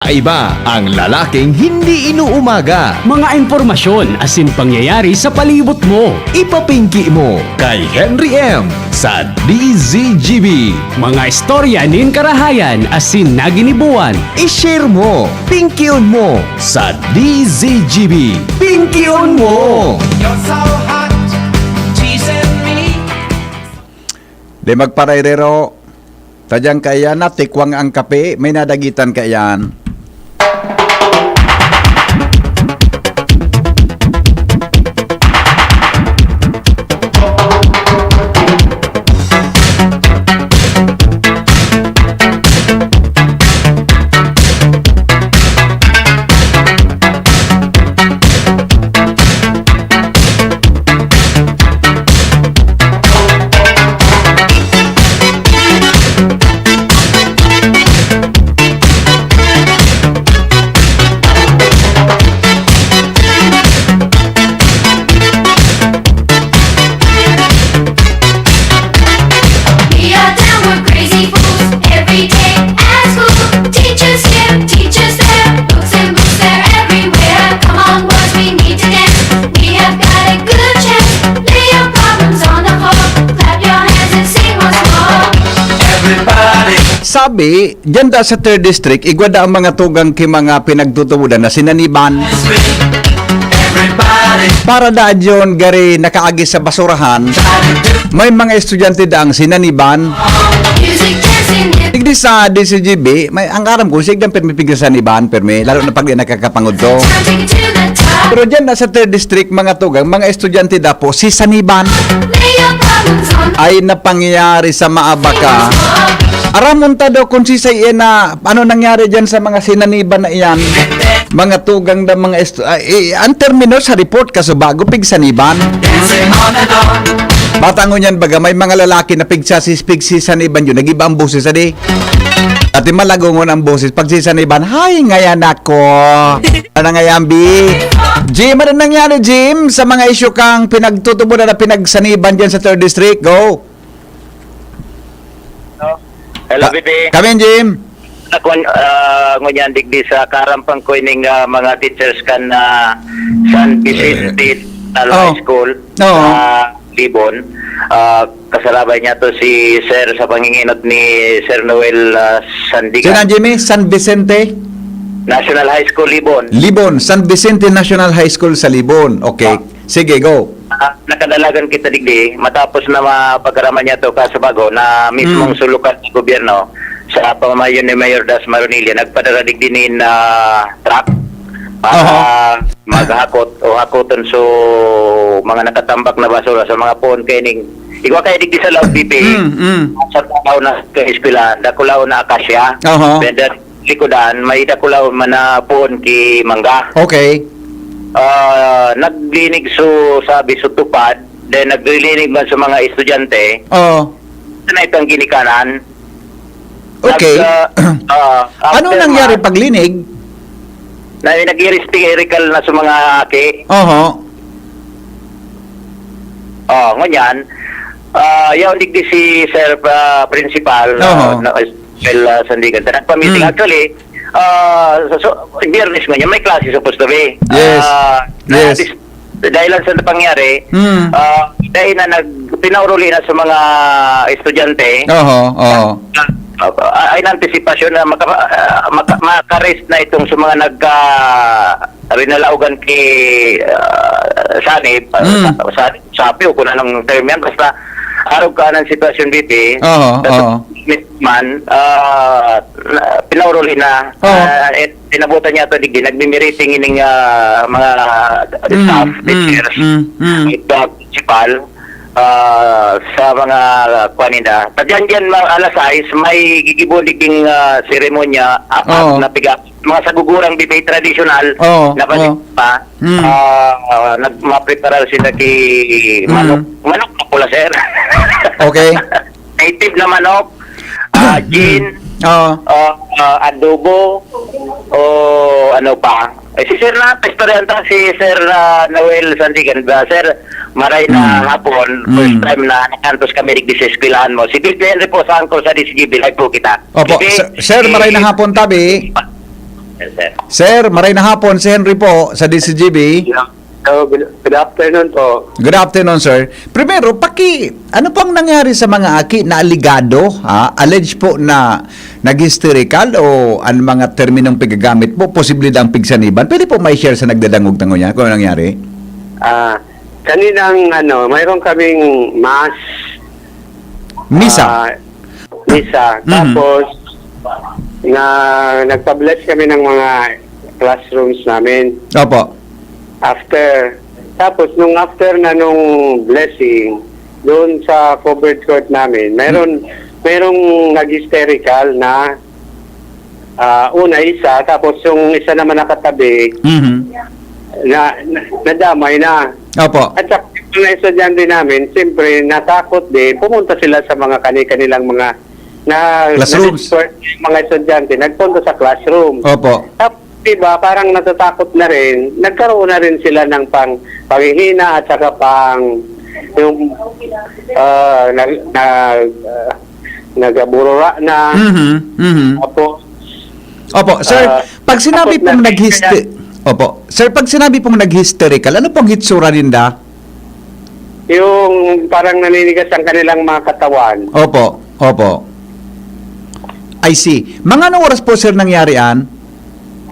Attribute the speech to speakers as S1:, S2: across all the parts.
S1: Kakaiba ang lalaking hindi inuumaga.
S2: Mga impormasyon asin pangyayari sa palibot mo.
S1: Ipapingki mo kay Henry M. sa DZGB.
S2: Mga istorya nin karahayan asin naginibuan.
S1: I-share mo, pingkion mo sa DZGB. Pingkion mo!
S3: You're so hot, teasing me.
S4: Di magparayrero, tadyang kaya na tikwang ang kape, may nadagitan kayan.
S5: We are down, we're crazy fools every day at school. Teachers here, teachers there, books and books they're everywhere. Come on, boys, we need to dance. We have got a good chance. Lay your problems on the floor, clap your hands and sing once more.
S3: Everybody.
S4: Sabi, dyan da sa 3rd District, igwada ang mga tugang ki mga pinagtutubudan na sinaniban.
S3: Everybody.
S4: Para da dyan gari nakaagi sa basurahan, may mga estudyante daang sinaniban.
S5: Music, dancing, hip
S4: Tigdi sa DCGB, may ang aram ko, sigdang permipigil sa niban, permi, lalo na pag di nakakapangod to.
S5: time, take it to the top.
S4: Pero dyan na sa 3rd District, mga tugang, mga estudyante da po, si Saniban
S5: Lay your problems on the
S4: ay napangyayari sa Maabaka.
S5: floor.
S4: Aramunta daw kung si say na ano nangyari dyan sa mga sinaniban na iyan. Mga tugang da mga ang termino sa report kaso bago pigsaniban.
S3: Dancing on and on.
S4: Batangon yan baga may mga lalaki na pigsaniban yun. Nag-iba ang boses adi. At malagungon ang boses pag sisaniban. Hay ngayon ako. Ano ngayon bi? Jim, ano nangyari Jim sa mga isyu kang pinagtutubo na pigsaniban dyan sa 3rd District? Go!
S6: Hello, Bibi.
S4: Kami Jim.
S6: Ngunyan digdi sa karampang ko ining mga teachers kan na San Vicente
S4: Oh.
S6: High School
S4: Oo.
S6: Libon. Kasalabay niya to si Sir sa panginginot ni Sir Noel Sandigan.
S4: Sino Jimmy? San Vicente?
S6: National High School Libon.
S4: Libon. San Vicente National High School sa Libon. Okay. Sige, go.
S6: Nakadalagan kita digdi matapos na mapagkaraman niya to kasabago na mismong sulukan ng gobyerno sa pamamayon ni Mayor Das Maronilla nagpadala digdi na truck para maghakot o hakoton so mga nakatambak na basura sa mga phone kening igwa kay digdi sa Laut PP sa tao na eskwela dakulaw na akasya benda likodan may dakulaw man na phone ki mangga.
S4: Okay.
S6: Naglinig so sabi so tupad then naglinig man sa mga estudyante
S4: Oh.
S6: na itong ginikanan.
S4: Okay. Ano
S6: After
S4: nangyari paglinig?
S6: na nag-hysterical na sa mga aki.
S4: Oho.
S6: Ngunyan yaw digdi si Sir Principal
S4: Oo.
S6: na Sandigan. Nagpa-meeting actually Biyernes nga may klase supposed to be.
S4: Yes. Yes.
S6: Dahil lang sa napangyari, dahil na pinauruli na sa mga estudyante,
S4: Oho. Oho.
S6: ay na antisipasyon na makarest na itong sa mga rinalaugan kay Sanip, sapi o kung anong term yan, basta araw ka ng sitwasyon dito,
S4: Oo.
S6: man, pinauruli na, tinabutan niya ito, nagmimiriting ining mga staff, teachers, principal, sa mga kwanida. Tadyan alas 6, may gigibuliging seremonya, apat na piga, mga sagugurang debate traditional, na pa, nagmapreparal sila ki manok na pula, sir.
S4: Okay.
S6: Native na manok, gin, adobo, o ano pa. Si Sir na, pestorenta si Sir Noel Sandigan. Sir, maray na hapon, first time na nakantos kami sa eskwelahan mo. Si Bill Henry po sa angkol sa DCGB, live po kita.
S4: Opo, sir, maray na hapon tabi.
S6: Yes, sir.
S4: Sir, maray na hapon, si Henry po sa DCGB.
S7: So, good afternoon po.
S4: Good afternoon, sir. Primero, ano pang nangyari sa mga aki na aligado, alleged po na nag-hysterical o ang mga terminong pigagamit po, posible ang pigsaniban? Pwede po may share sa nagdadangog-tango niya kung ano nangyari?
S7: Kaninang mayroon kaming
S4: Misa.
S7: Misa.
S4: Mhm.
S7: Tapos, nagpa-bless kami ng mga classrooms namin.
S4: Opo.
S7: Tapos nung blessing, doon sa covered court namin, mayroong nag-hysterical na una isa, tapos yung isa naman nakatabi,
S4: Mhm.
S7: nadamay na.
S4: Opo.
S7: At saka yung mga estudyante namin, siyempre natakot din, pumunta sila sa mga kanilang mga
S4: Classrooms.
S7: yung mga estudyante, nagpunta sa classroom.
S4: Opo.
S7: Tapos, diba, parang natatakot na rin, nagkaroon na rin sila ng panghihina at saka nagaburura na.
S4: Mhm. Mhm. Opo, sir, pag sinabi pong pag sinabi pong nag-hysterical, ano pong hitsura ninda?
S7: Yung parang naninigas ang kanilang mga katawan.
S4: Opo, opo. I see. Mga anong oras po, sir, nangyarian?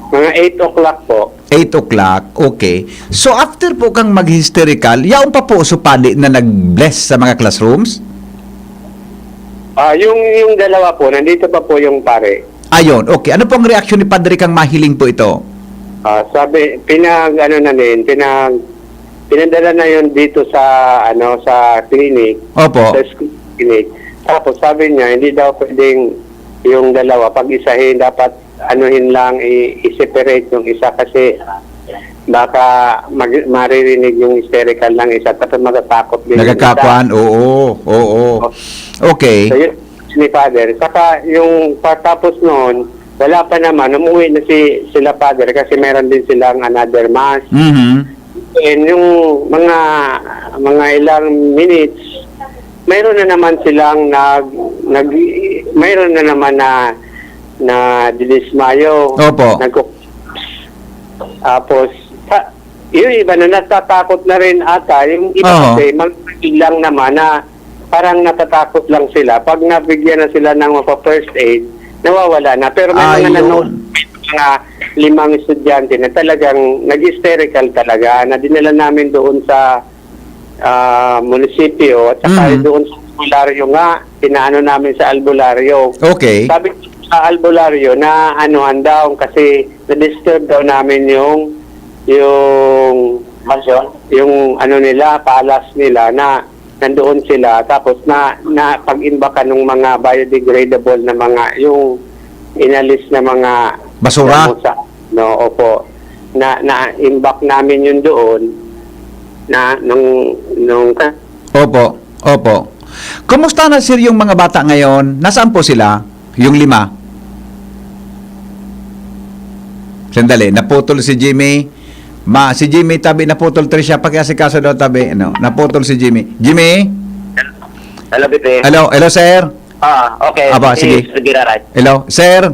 S7: Mga 8 o'clock po.
S4: 8 o'clock, okay. So, after po kang mag-hysterical, yaon pa po supali na nag-bless sa mga classrooms?
S7: Yung dalawa po, nandito pa po yung pare.
S4: Ayon, okay. Ano pong reaksyon ni Padre kang mahiling po ito?
S7: Sabi, pinadala na yun dito sa clinic,
S4: Opo.
S7: sa school clinic. Tapos sabi niya, hindi daw pwedeng yung dalawa, pag-isahin, dapat anuhin lang, i-separate yung isa kasi baka maririnig yung hysterical ng isa, tapos matatakot din.
S4: Nagkakakuan? Oo. Okay.
S7: So, yun, ni Father. Saka yung patapos noon, wala pa naman, umuwi na sila Father kasi meron din silang another mass.
S4: Mhm.
S7: And yung mga ilang minutes, mayroon na naman silang mayroon na naman na didismayo.
S4: Opo.
S7: Tapos yung iba na natatakot na rin ata, yung iba kasi lang naman na parang natatakot lang sila. Pag nabigyan na sila ng first aid, nawawala na. Pero may mga nanonood, mga 5 estudyante na talagang nag-hysterical talaga, na dinala namin doon sa munisipyo at saka doon sa albularyo nga, pinaano namin sa albularyo.
S4: Okay.
S7: Sabi sa albularyo na anuhan daw kasi na-disturb daw namin yung mansion, yung nila, palace nila na nandoon sila, tapos na pag-imbakan ng mga biodegradable na mga yung inalis na mga
S4: Basura?
S7: Opo. Na-imbak namin yun doon nung
S4: Opo. Kumusta na, sir, yung mga bata ngayon? Nasaan po sila? Yung 5? Sandali, naputol si Jimmy. Si Jimmy tabi, naputol siya. Pagkasikaso daw tabi. Naputol si Jimmy. Jimmy?
S6: Hello, Bibi.
S4: Hello, sir.
S6: Okay.
S4: Sige. Hello, sir.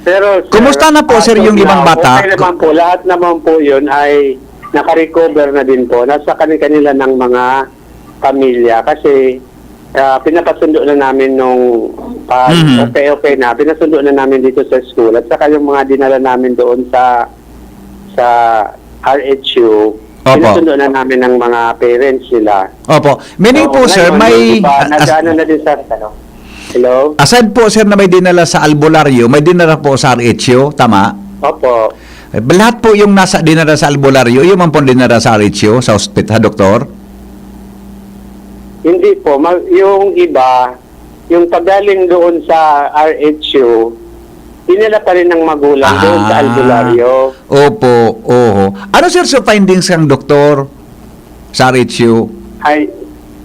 S7: Pero sir,
S4: Kumusta na po, sir, yung 5 bata?
S7: Okay naman po. Lahat naman po yun ay naka-recover na din po. Nasa kanila ng mga pamilya. Kasi pinapasundo na namin nung okay na. Pinasundo na namin dito sa school. At saka yung mga dinala namin doon sa RHU. Pinasundo na namin ng mga parents nila.
S4: Opo. Meaning po, sir, may...
S7: Nag-ano na din sa... Hello?
S4: Aside po, sir, na may dinala sa albularyo, may dinala po sa RHU, tama?
S7: Opo.
S4: Lahat po yung dinala sa albularyo, yung man po dinala sa RHU, sa hospital, doktor?
S7: Hindi po. Yung iba, yung pagaling doon sa RHU, dinala pa rin ng magulang doon sa albularyo.
S4: Opo. Ano, sir, sa findings ng doktor sa RHU?
S7: Ay,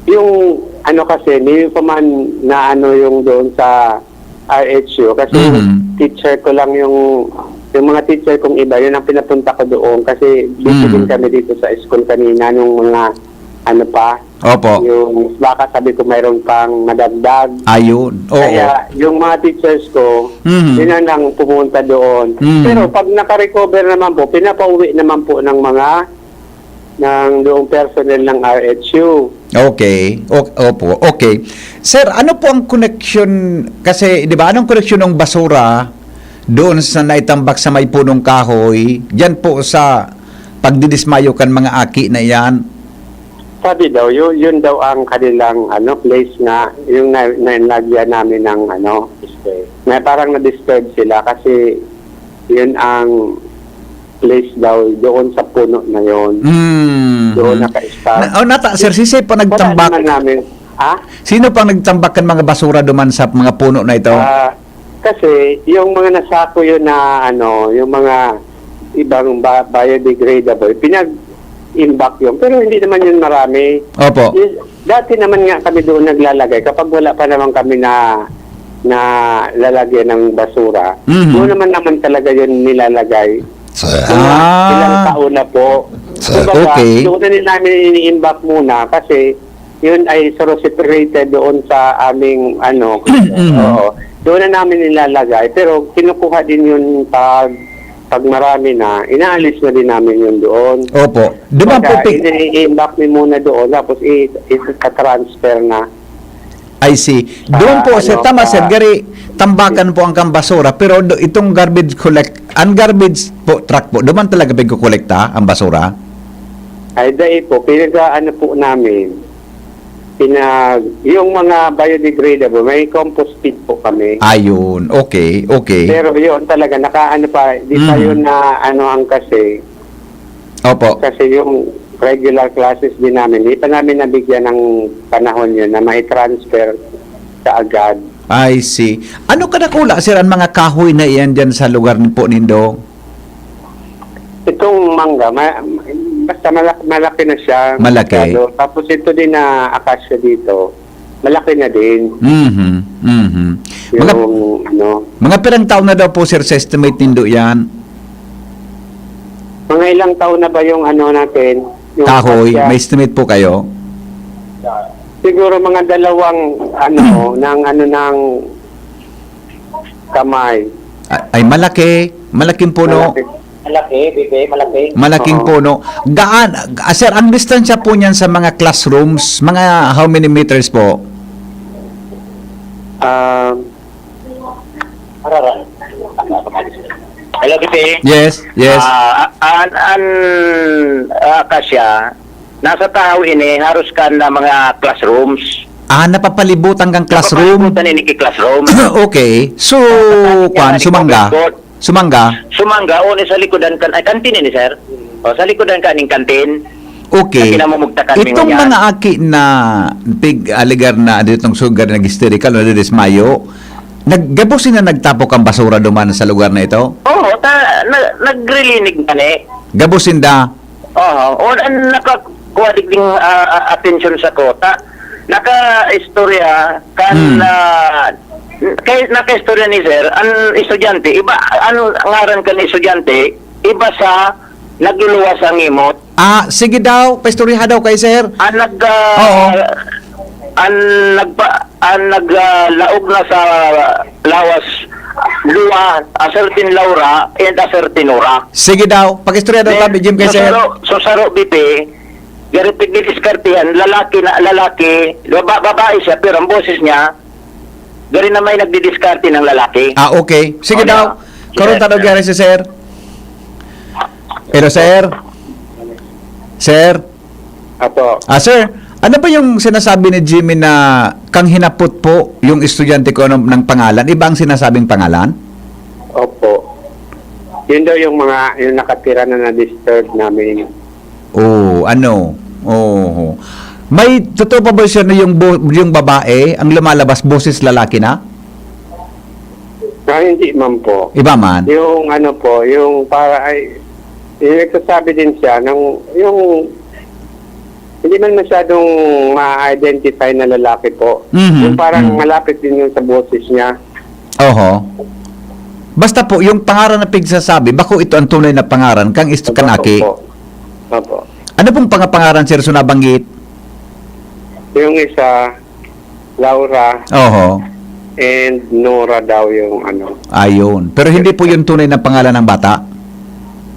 S7: yung kasi, hindi pa man na yung doon sa RHU. Kasi teacher ko lang yung mga teacher kong iba, yun ang pinapunta ko doon. Kasi dito din kami dito sa school kanina nung mga
S4: Opo.
S7: Yung baka sabi ko mayroon pang madagdag.
S4: Ayun. Oo.
S7: Kaya yung mga teachers ko,
S4: Mhm.
S7: yun ang pumunta doon.
S4: Mhm.
S7: Pero pag naka-recover naman po, pinapauwi naman po ng doong personnel ng RHU.
S4: Okay. Opo. Okay. Sir, ano po ang connection? Kasi, di ba, anong connection ng basura doon sa naitambak sa may punong kahoy? Diyan po sa pagdidismayo kan mga aki na yan.
S7: Sabi daw, yun daw ang kanilang place nga, yung nalagyan namin ng display. Na parang na-disturb sila kasi yun ang place daw doon sa puno na yun. Doon naka-start.
S4: Nata, sir, sisi pa
S7: Wala
S4: nagtambak.
S7: naman namin. Ha?
S4: Sino pang nagtambak kan mga basura duman sa mga puno na ito?
S7: Kasi yung mga nasako yun na yung mga ibang biodegradable, pinag-imbak yun. Pero hindi naman yun marami.
S4: Opo.
S7: Dati naman nga kami doon naglalagay. Kapag wala pa naman kami na lalagyan ng basura,
S4: Mhm.
S7: doon naman talaga yun nilalagay. Ilang taon na po.
S4: Okay.
S7: Doon na namin ini-imbak muna kasi yun ay separated doon sa aming Oo. Doon na namin nilalagay. Pero kinukuha din yun pag marami na, inaalis na din namin yun doon.
S4: Opo. Duman po,
S7: i-imbak mo muna doon, tapos i-transfer na.
S4: I see. Doon po, sir, tama, sir, gari, tambakan po ang basura, pero itong garbage ang garbage po, truck po, duman talaga pag-kolekta ang basura?
S7: Ay, dahil po, po namin, yung mga biodegradable, may compost pit po kami.
S4: Ayun, okay.
S7: Pero yun talaga, di pa yun na kasi
S4: Opo.
S7: yung regular classes din namin, hindi pa namin nabigyan ng panahon yun na may transfer sa agad.
S4: I see. Ano kadakula, sir, ang mga kahoy na iyan dyan sa lugar po nindo?
S7: Itong mangga, basta malaki na siya.
S4: Malaki.
S7: Masyado. Tapos ito din na acacia dito, malaki na din.
S4: Mga,
S7: Yung
S4: mga pirang taon na daw po, sir, sa estimate nindo yan?
S7: mga ilang taon na ba yung natin? Yung
S4: Kahoy,
S7: acacia?
S4: may estimate po kayo?
S7: Siguro mga dalawang ng kamay.
S4: Ay, malaking puno.
S7: Malaki.
S4: Malaking
S7: Oo.
S4: puno. Sir, ang distansya po niyan sa mga classrooms, mga how many meters po?
S6: Hello, Bibi.
S4: Yes.
S6: Acacia, nasa tao ini, haros ka na mga classrooms.
S4: Napapalibutan kang classroom.
S6: Napapalibutan ini classroom.
S4: Okay. So, Sumangga.
S6: Sumangga, o ni sa likodan kan, ay kantin ini, sir. O, sa likodan ka ning kantin.
S4: Okay.
S6: Sa kinamumugtakan mi
S4: Itong
S6: yan.
S4: mga aki na aligar na ditong sugar na hysterical na dismayo, naggabusin na nagtapok ang basura duman sa lugar na ito?
S6: Oo, nagrilinig ka ni.
S4: Gabusin da.
S6: Oo, nakakuha ding attention sa kota. Naka-istorya naka-istorya ni sir, ang estudyante, iba, ngaran ka ni estudyante, iba sa nagluluwas ang imot.
S4: Sige daw, paistoryahan daw kay sir. Oo.
S6: Naglaog na sa lawas luwa, asertin Laura, and asertin Nora.
S4: Sige daw, pakistorya daw tabi, Jim, kay sir.
S6: So saro BP, garitig didiskartihan, lalaki, babae siya, pero ang boses niya, gari na may nagdidiskarte ng lalaki.
S4: Okay. Sige
S6: O,
S4: daw.
S6: na.
S4: Karon
S6: Yes,
S4: tanong
S6: sir.
S4: gari si sir. Hello, sir. Sir.
S7: Apo.
S4: Sir, ano ba yung sinasabi ni Jimmy na kang hinapot po yung estudyante ko ng pangalan? Iba ang sinasabing pangalan?
S7: Opo. Yun daw yung nakatira na na-disturb namin.
S4: May totoo pa ba siya na yung babae, ang lumalabas, boses lalaki na?
S7: Hindi man po.
S4: Iba man?
S7: Yung yung nagsasabi din siya yung hindi man masyadong ma-identify na lalaki po.
S4: Mhm.
S7: Yung parang malapit din yun sa boses niya.
S4: Oho. Basta po, yung pangaran na pigsasabi, bako ito ang tunay na pangaran, kanaki.
S7: Opo.
S4: Ano pong pangaran, sir, so nabanggit?
S7: Yung isa, Laura,
S4: Oho.
S7: and Nora daw yung ano.
S4: Ayun. Pero hindi po yung tunay na pangalan ng bata?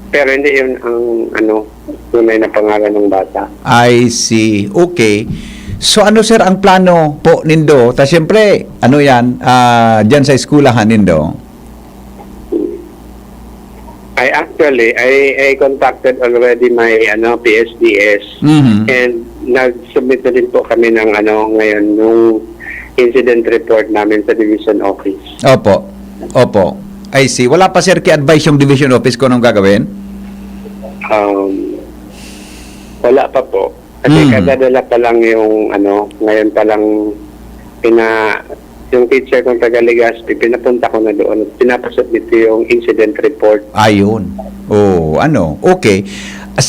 S7: Pero hindi yun ang ano, tunay na pangalan ng bata.
S4: I see. Okay. So ano sir ang plano po nindo? Ta siyempre, ano yan, diyan sa eskwelahan nindo?
S7: I contacted already my ano PSDS
S4: Mhm.
S7: and nag-submit na din po kami ng ano ngayon nung incident report namin sa division office.
S4: Opo. Opo. I see. Wala pa sir ki-advise yung division office ko anong gagawin?
S7: Wala pa po. Kasi kadadala pa lang yung ano, ngayon pa lang yung teacher kong taga Legazpi, pinapunta ko na doon at pinapasubmit ko yung incident report.
S4: Ayun. Oh, ano? Okay.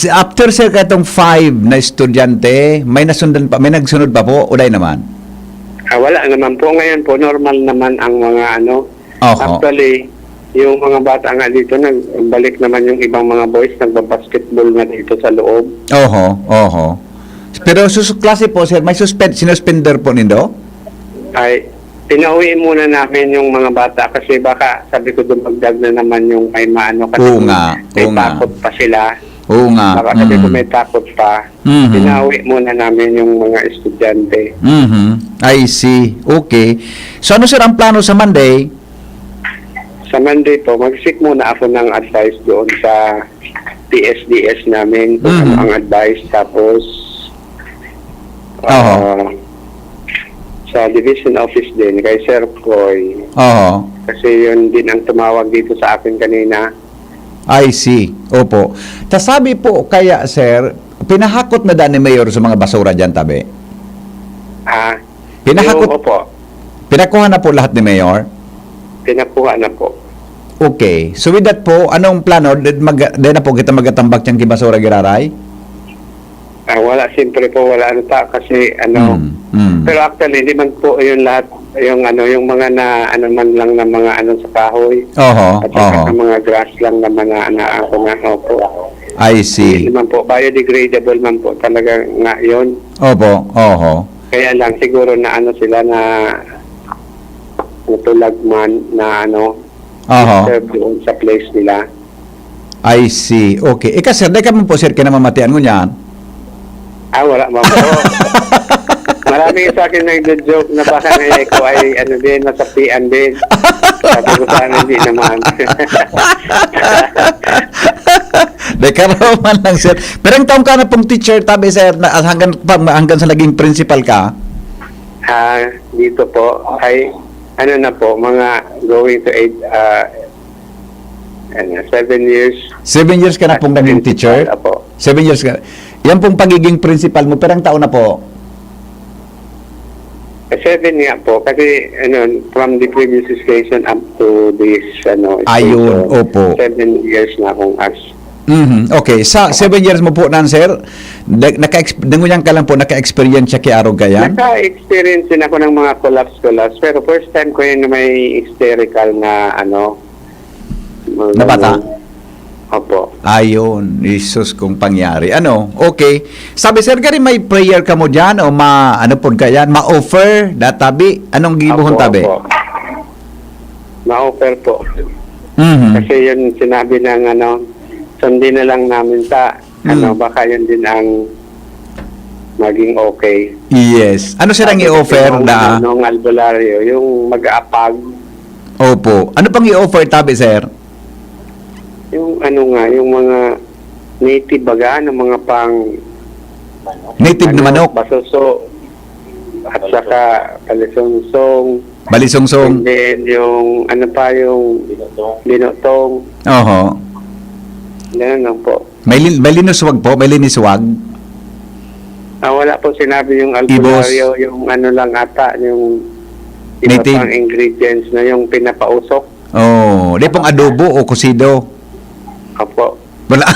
S4: After sir katong 5 na estudyante, may nasundan pa, may nagsunod pa po? Uday naman?
S7: Wala naman po. Ngayon po, normal naman ang mga ano.
S4: Oho.
S7: Actually, yung mga bata nga dito, nagbalik naman yung ibang mga boys, nagbabasketball na dito sa loob.
S4: Oho. Oho. Pero klase po sir, may sinuspender po nindo?
S7: Ay, pinauwi muna namin yung mga bata kasi baka sabi ko dumagdag na naman yung may maano kasi
S4: Oo nga,
S7: may
S4: oo nga.
S7: takot pa sila.
S4: Oo nga.
S7: Baka sabi ko may takot pa.
S4: Mhm.
S7: Pinauwi muna namin yung mga estudyante.
S4: Mhm. I see. Okay. So ano sir ang plano sa Monday?
S7: Sa Monday po, mag-seek muna ako ng advice doon sa PSDS namin kung ano ang advice. Tapos
S4: Oho.
S7: sa division office din kay Sir Coy.
S4: Oo.
S7: Kasi yun din ang tumawag dito sa akin kanina.
S4: I see. Opo. Sabi po kaya sir, pinahakot na daan ni Mayor sa mga basura dyan tabi? Pinahakot?
S7: Yung, opo,
S4: Pinakuha na po lahat ni Mayor?
S7: pinakuha na po.
S4: Okay. So with that po, anong plano? Di na po kita magatambak niyang kibasura giraray?
S7: Wala, siyempre po wala ano ta kasi ano. Pero actually, hindi man po yun lahat, yung ano, yung mga na ano man lang na mga ano sa kahoy.
S4: Oho.
S7: At saka
S4: Oho.
S7: mga grass lang naman na ako na opo.
S4: I
S7: Hindi
S4: see.
S7: man po, biodegradable man po talaga nga yun.
S4: Opo. Oho.
S7: Kaya lang siguro na ano sila na natulag man na ano
S4: Oho.
S7: serve doon sa place nila.
S4: I see. Okay. Ika sir, dahil ka mo po sir, kinamamatian mo niyan?
S7: Wala man po. Maraming sa akin nag-joke na baka na ko ay ano din, masapian din. Sabi ko sana hindi naman.
S4: Dahil ka man lang sir. Pero ang taong ka na pong teacher, tabi sir, na hanggang sa naging principal ka?
S7: Dito po ay ano na po, mga going to 7 years.
S4: 7 years ka na pong naging teacher?
S7: Apo.
S4: 7 years ka. Yan pong pagiging principal mo, perang taon na po?
S7: 7 nga po, kasi ano, from the previous station up to this ano,
S4: Ayun,
S7: station,
S4: opo.
S7: 7 years na akong as.
S4: Okay, sa 7 years mo po nan sir, nangunyang ka lang po, naka-experience siya kay Arog Gayan?
S7: Naka-experience din ako ng mga collapse, pero first time ko yun na may hysterical na ano,
S4: Na bata?
S7: Opo.
S4: Ayun, Isus kung pangyari. Ano? Okay. Sabi sir, gari may prayer ka mo dyan o ano po ka yan? Ma-offer databi? Anong gibuhon tabi?
S7: Opo. Ma-offer po.
S4: Mhm.
S7: Kasi yun sinabi ng ano, sundin na lang namin sa ano, baka yun din ang maging okay.
S4: Yes. Ano sir ang i-offer na?
S7: Nung albularyo, yung mag-aapag,
S4: Opo. Ano pang i-offer tabi sir?
S7: yung ano nga, yung mga native baga, ng mga pang
S4: Native na manok?
S7: Basoso, at saka palisungsong,
S4: Balisungsong?
S7: and then yung ano pa yung binotong,
S4: Oho.
S7: gano'n lang po.
S4: May linuswag po? May liniswag?
S7: Wala po sinabi yung albularyo, yung ano lang ata, yung iba
S4: Native.
S7: pang ingredients na yung pinapausok.
S4: Oh, di pong adobo o kusido?
S7: Opo.
S4: Wala.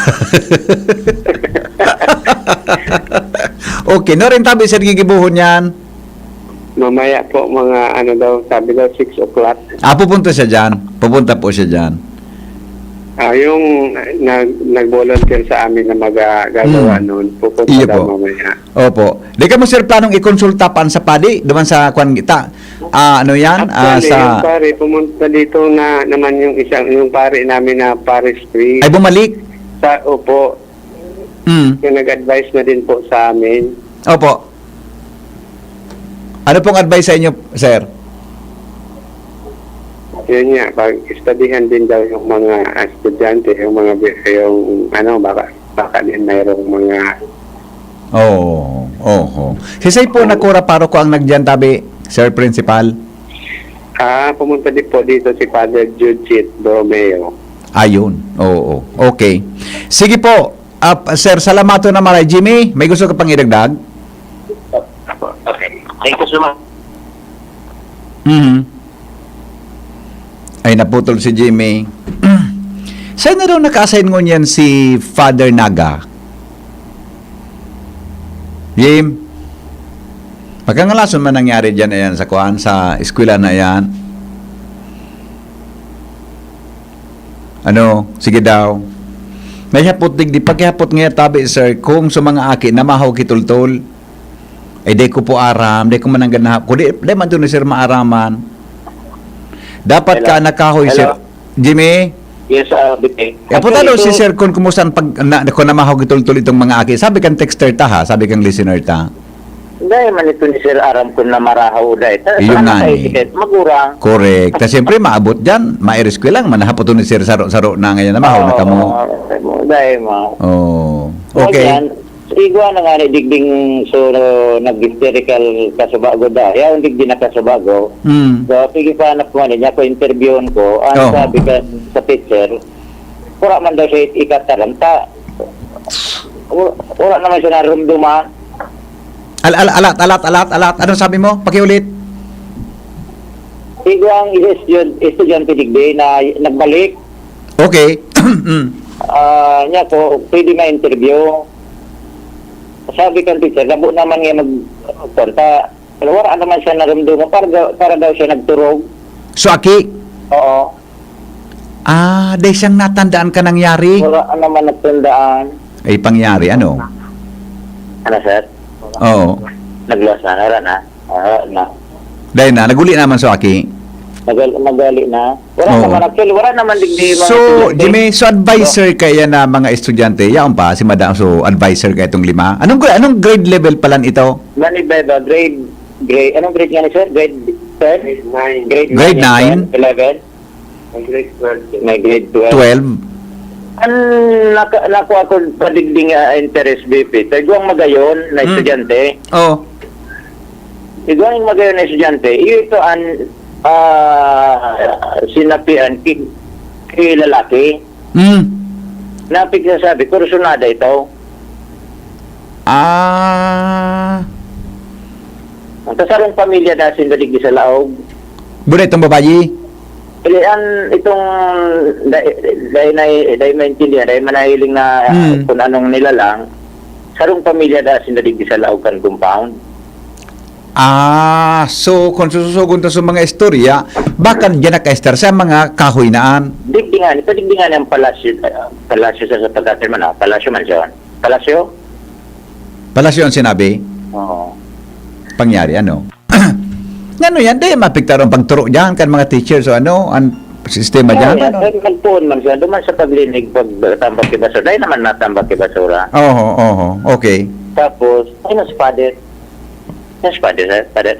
S4: Okay, no rin tabi sir gigibuhon yan.
S7: Mamaya po mga ano daw, sabi daw 6 o'clock.
S4: Pupunta siya dyan. Pupunta po siya dyan.
S7: Yung nag-volunteer sa amin na magagawa noon, pupunta
S4: Iyo
S7: daw
S4: po.
S7: mamaya.
S4: Opo. Di ka mo sir planong ikonsulta pan sa padi duman sa kwan kita. Ano yan?
S7: Actually, yung
S4: Sa
S7: pare, pumunta dito na naman yung pare namin na Paris Street.
S4: ay bumalik.
S7: Opo,
S4: Mm.
S7: yung nag-advise na din po sa amin.
S4: Opo. Ano pong advice sa inyo, sir?
S7: Yun nga, pag-studyhan din daw yung mga estudyante, baka din mayroong mga...
S4: Oo. Si Say po nakura paro ko ang nagdiyan tabi, Sir Principal.
S7: Pumunta din po dito si Father Judith Bromeo.
S4: Ayun. Oo. Okay. Sige po. Sir, salamato na maray. Jimmy, may gusto ka pang idagdag?
S6: Okay. Thank you so much.
S4: Mhm. Ay, naputol si Jimmy. Saan na daw naka-assign ngunyan si Father Naga? Jim? Pagkangalason man nangyari dyan ayan sa kuan, sa eskwela na yan. Ano? Sige daw. May hapot digdi. Pagkihapot nga tabi, sir, kung sa mga aki na mahaw kitultol, ay di ko po aram, di ko man ang ganahap. Kundi, di man doon ni sir maaraman. Dapat ka
S6: Hello?
S4: nakahoy,
S6: Hello?
S4: sir. Jimmy?
S6: Yes, Bipe.
S4: Kaputa daw si sir kung kumusta kung namahaw kitultol itong mga aki. Sabi kang texter ta ha, sabi kang listener ta.
S6: Dahil man ito ni Sir Aram kung na marahaw dahil.
S4: Iyon nga ni.
S6: Magurang.
S4: Correct. Kasi siyempre maabot dyan. Mairis ko lang. Manahapot ni sir saro-saro na ngayon na mahaw na kamo.
S6: Dahil mo.
S4: Oh. Okay.
S6: Igwa na nga ni digding so nag-hysterical kasubago dahil. Yung digding na kasubago.
S4: Hmm.
S6: So, pigipanap ko niya ko interviewon ko. Ang
S4: Oh.
S6: sabi ka sa teacher, pura man daw siya ikataranta. Wala naman siya narumduman.
S4: Alat. Ano sabi mo? Pakiulit.
S6: Igwa ang estudyante digdi na nagbalik.
S4: Okay. Mm.
S6: Niya ko, pwede ma-interview. Sabi kang teacher, labo naman nga magpunta. Wala naman siya naramdaman para daw siya nagturog.
S4: So, aki.
S6: Oo.
S4: Dahil siyang natandaan ka nangyari.
S6: Wala naman nagtandaan.
S4: Ay, pangyari. Ano?
S6: Ano, sir?
S4: Oo.
S6: Naglos na, nara na. Na.
S4: Dahil na, naguli naman so, aki.
S6: Magali na. Wala
S4: Oo.
S6: naman, actually, wala naman digdi.
S4: So, Jimmy, so advisor kaya na mga estudyante, yaon pa, si Madam, so advisor kaya itong 5. Anong grade level palan ito?
S6: Mani Beba, grade, anong grade nga ni sir? Grade 10?
S4: Grade 9?
S6: 11?
S7: Grade 12.
S6: May grade 12.
S4: 12?
S6: Nakuha ko padigding interest BP. Iguang magayon na estudyante.
S4: Oh.
S6: Iguang magayon na estudyante. Ito ang sinapian kay lalaki.
S4: Mm.
S6: Napig na sabi, kursunada ito. Ang kasarong pamilya na sindaligdi sa laog.
S4: Buda itong babayi?
S6: Itong dahil maintindihan, dahil manahiling na kung anong nilalang, sarong pamilya na sindaligdi sa laog kan compound.
S4: So kung sususugon to sa mga istorya, baka dyan naka-estar sa mga kahoy naan.
S6: Padigdingan ang palasyo sa pagkatin man, palasyo man siya. Palasyo?
S4: Palasyo ang sinabi,
S6: Oo.
S4: pangyari, ano? Ano yan, di mapiktar ang pagturo dyan kan mga teachers o ano, ang sistema dyan. Ano?
S6: Nagpuon man siya, duman sa paglinig pagtambak kay basura. Dahil naman natambak kay basura.
S4: Oo, okay.
S6: Tapos, ay si Padet. Si Padet.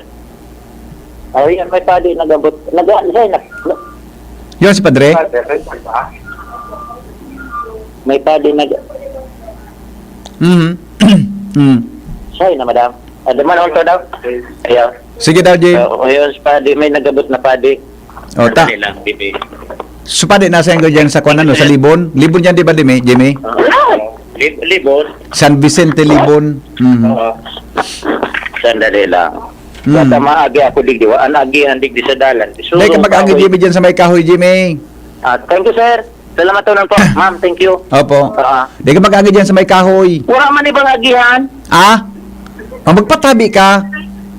S6: Oh, yan, may Padet nagabot.
S4: Yun si Padre?
S6: May Padet Siya na, madam. Duman ako daw. Ayaw.
S4: Sige daw, Jim.
S6: Ayun, si Padet. May nagabot na Padet.
S4: O, ta.
S6: Lang, bibi.
S4: So, pade, nasa yung dyan sa kwan, ano, sa Libon? Libon dyan, di ba, Jimmy?
S6: Libon.
S4: San Vicente, Libon. Mhm.
S6: Oo. Sandali lang.
S4: Mm.
S6: Basta maagi ako digdi. Ang agihan digdi sa dalan.
S4: Dahil ka mag-agi, Jimmy, dyan sa may kahoy, Jimmy.
S6: Thank you, sir. Salamat tunan po. Ma'am, thank you.
S4: Opo. Dahil ka mag-agi dyan sa may kahoy.
S6: Wala man ibang agihan.
S4: O, magpatabi ka.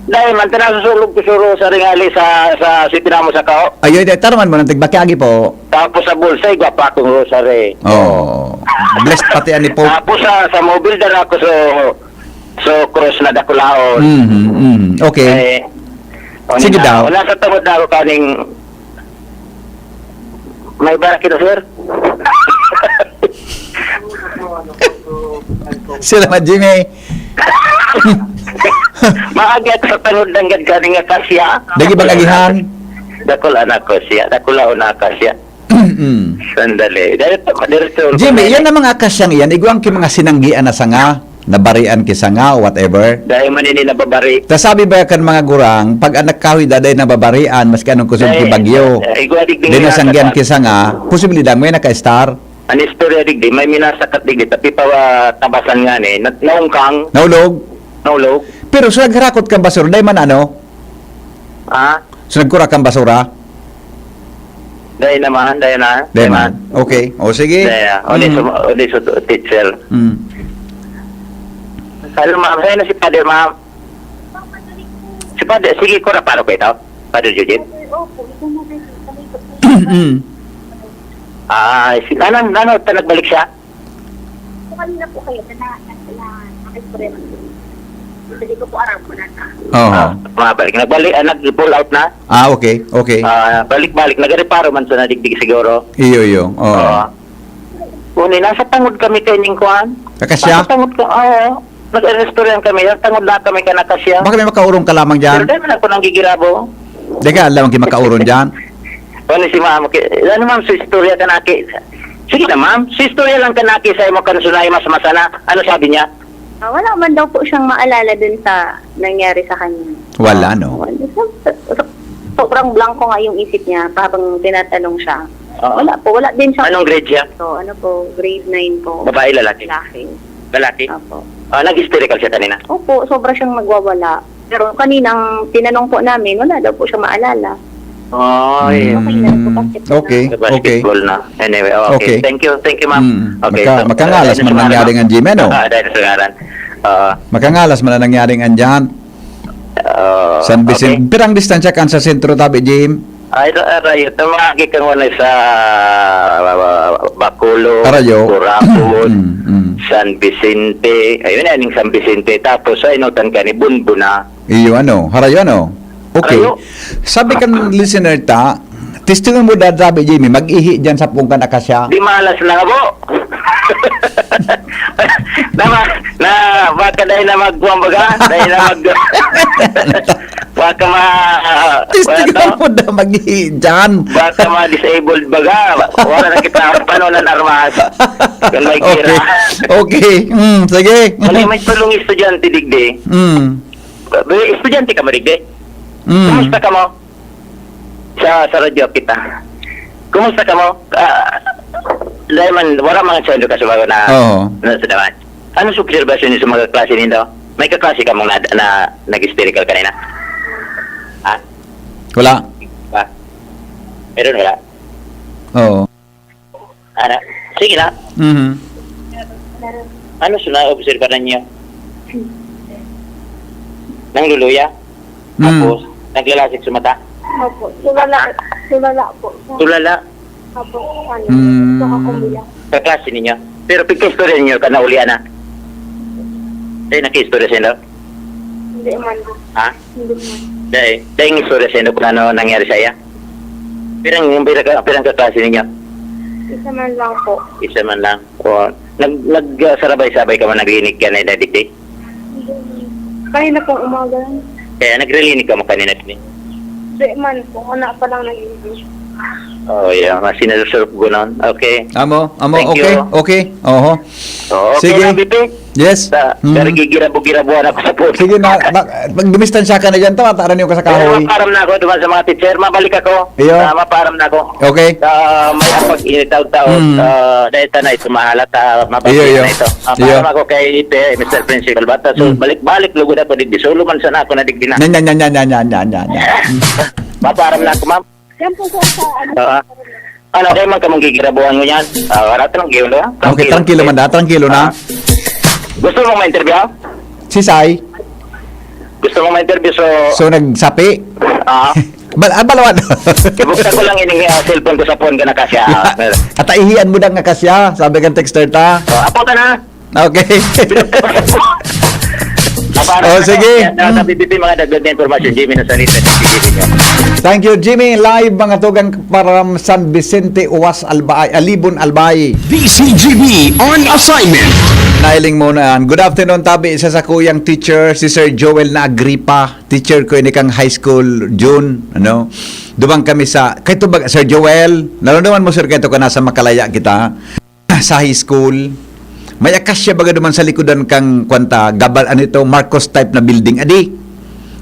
S6: Dahil man, tinasusulog ko suro sa ringali sa city na mo sa kao.
S4: Ayun, tarman mo ng tigbakyagi po.
S6: Tapos sa bulsa, gwapa akong rosary.
S4: Oh. Blessed pati ani po.
S6: Tapos sa mobile din ako so cross na dakulaon.
S4: Okay. Sige daw.
S6: Wala sa tawad na ako kaning may barak ito, sir.
S4: Salamat, Jimmy.
S6: Maagat sa tangod ng kaning akasya.
S4: Dagi bagagihan.
S6: Dakula na ko siya. Dakula na akasya. Sandali. Diretso.
S4: Jimmy, yan namang akasyang iyan. Iguang ki mga sinanggian na sanga, nabarian ki sanga, whatever.
S6: Dahil manini nababari.
S4: Ta sabi ba kan mga gurang, pag anak kahoy daday nababarian, maski anong kusog ki bagyo. Di nasanggian ki sanga, posibilidad may naka-star.
S6: Ang istorya digdi, may minasakat digdi, tapi pa tabasan nga ni, naungkang,
S4: Naulog.
S6: naulog.
S4: Pero sa nagharakot kang basura, day man ano?
S6: Ha?
S4: Sa nagkura kang basura?
S6: Dahil naman, dahil na.
S4: Day man. Okay. O sige.
S6: Dahil, uli sa teacher.
S4: Mm.
S6: Hello, ma'am. Sa'yo na si Padre, ma'am. Si Padre, sige ko na paano ko ito? Padre Judith?
S4: Mm.
S6: Ano, nagbalik siya?
S8: Kanina po kayo na nakikipre naman. Hindi ko po aram ko na na.
S4: Oo.
S6: Mabalik. Nag-pull out na?
S4: Okay. Okay.
S6: Balik-balik. Nag-reparo man sa nadigdig siguro.
S4: Iyo. Oo.
S6: Uni, nasa tangod kami kanyang kuhan.
S4: Kakasya?
S6: Nasa tangod ka, oo. Nag-restaurant kami. Nasa tangod na kami ka nakasya.
S4: Baka may makaurong ka lamang
S6: Pero
S4: dyan?
S6: dahil man ako nang gigirabo.
S4: Di ka alam ang makauron dyan?
S6: Ano si ma'am? Ano ma'am, sa istorya ka naki? Sige na ma'am, sa istorya lang ka naki sa mo kansunay mas masana. Ano sabi niya?
S8: Wala man daw po siyang maalala dun sa nangyari sa kanya.
S4: Wala, no?
S8: Sobrang blanco nga yung isip niya habang tinatanong siya.
S6: Oo.
S8: Wala din siya.
S6: Anong grade siya?
S8: So, ano po, grade 9 po.
S6: Babae, lalaki?
S8: Lalaki.
S6: Lalaki?
S8: Opo.
S6: Nag-hysterical siya kanina?
S8: Opo, sobra siyang nagwawala. Pero kaninang tinanong po namin, wala daw po siya maalala.
S6: Ay.
S8: Okay na rin po kasi po
S4: Okay.
S8: na-
S6: Basketball na. Anyway, okay.
S4: Okay.
S6: Thank you, ma'am. Okay.
S4: Makangalas man nangyari nga Jimmy, no?
S6: Dahil sa ngaran.
S4: Makangalas man na nangyari nga dyan. San Vicente. Pirang distansya kan sa sentro tabi, Jim?
S6: Ay, rayo. Tumagi kang wala sa Bacolod,
S4: Arayo.
S6: Curacao,
S4: Mm.
S6: San Vicente. Ayun na, yung San Vicente. Tapos, ay, notan ka ni Bunbuna.
S4: Iyo ano? Harayo ano? Okay.
S6: Harayo.
S4: Sabi kan listener ta, testingan mo dadabi, Jimmy, mag-ihi dyan sa pungkan akasya.
S6: Di malas na po. Baka dahil na magbuwang baga, dahil na baka
S4: Testingan mo da mag-ihi dyan.
S6: baka ma-disabled baga, wala na kita paano ng armas. Kung may kira.
S4: Okay. Sige.
S6: Wala may tulong estudyante digdi. Estudyante ka mo digdi? Kumusta ka mo? Sa radyo kita. Kumusta ka mo? Dahil man, wala mga sendo ka sa bago na sa dawan. Ano sa observation niyo sa mga klase ninyo? May kaklase ka mong na nag-hysterical kanina? Ha?
S4: Wala.
S6: Ba? Meron wala?
S4: Oo.
S6: Ano? Sige na.
S4: Mhm.
S6: Ano sa na-observe niyo? Nang luluya? Tapos, naglalasik sa mata?
S8: Opo, sulala po.
S6: Tulala?
S8: Opo, ano,
S4: Mm.
S8: nakakumila.
S6: Kaklase ninyo? Pero pagka-istorya ninyo, ka naulian na? Dahil naki-istorya sa inyo?
S8: Hindi man.
S6: Ha?
S8: Hindi man.
S6: Dahil yung istorya sa inyo kung ano nangyari sa iya? Pirang kaklase ninyo?
S8: Isa man lang po.
S6: Isa man lang. O, nagsarabay-sabay ka man naglinig ka na inadikti?
S8: Kanina pong umaga lang.
S6: Kaya nagrilinig ka mo kanina din.
S8: Hindi man po. Anak pa lang nag-iibig.
S6: Oh, yeah. Sinasurp ko nun. Okay.
S4: Amo,
S6: Thank
S4: okay,
S6: you.
S4: okay. Oho.
S6: Okay
S4: Sige.
S6: na, Bibi.
S4: Yes.
S6: Pero gigirabo-girabuhan ako sa puso.
S4: Sige na, pag dumistansya ka na dyan, tawataran niyo ka sa kahoy.
S6: Maparam na ako duman sa mga teacher. Mabalik ako.
S4: Iyo.
S6: Maparam na ako.
S4: Okay.
S6: May apag initaw-taon. Dahil tanay, sumahalat.
S4: Iyo.
S6: Mabalik na ito.
S4: Iyo.
S6: Maparam ako kay Mr. Principal Bata. So, balik-balik lugod ako digdi. Solo man sana ako na digdi na.
S4: Yan.
S6: Maparam na ako, ma'am.
S8: Yan po sa ano.
S6: Ano kayo man kamong gigirabuhan mo yan? Tranquilo na.
S4: Okay, tranquilo man da, tranquilo na.
S6: Gusto mo ma-interview?
S4: Si Sai.
S6: Gusto mo ma-interview,
S4: So nagsapi. Balawan.
S6: ibuksan ko lang ini cellphone ko sa phone ka na kasya.
S4: At ihian mo nga kasya, sabi kang texter ta.
S6: Apo ta na.
S4: Okay. Oh, sige.
S6: Sa BBP mga dagdag na informasyon, Jimmy na salita.
S4: Thank you, Jimmy. Live mga tugang para San Vicente, Uwas, Albay, Alibon, Albay.
S2: DCGB on assignment.
S4: Nailing muna yan. Good afternoon, tabi. Isa sa kuyang teacher, si Sir Joel na Agripa. Teacher ko ini kang high school, June. Ano? Dumang kami sa... Kaya ba, Sir Joel, naroon mo, sir, kaya ka nasa Makalaya kita. Sa high school. May akasya baga duman sa likodan kang kwanta, gabal, ano ito, Marcos type na building. Adi,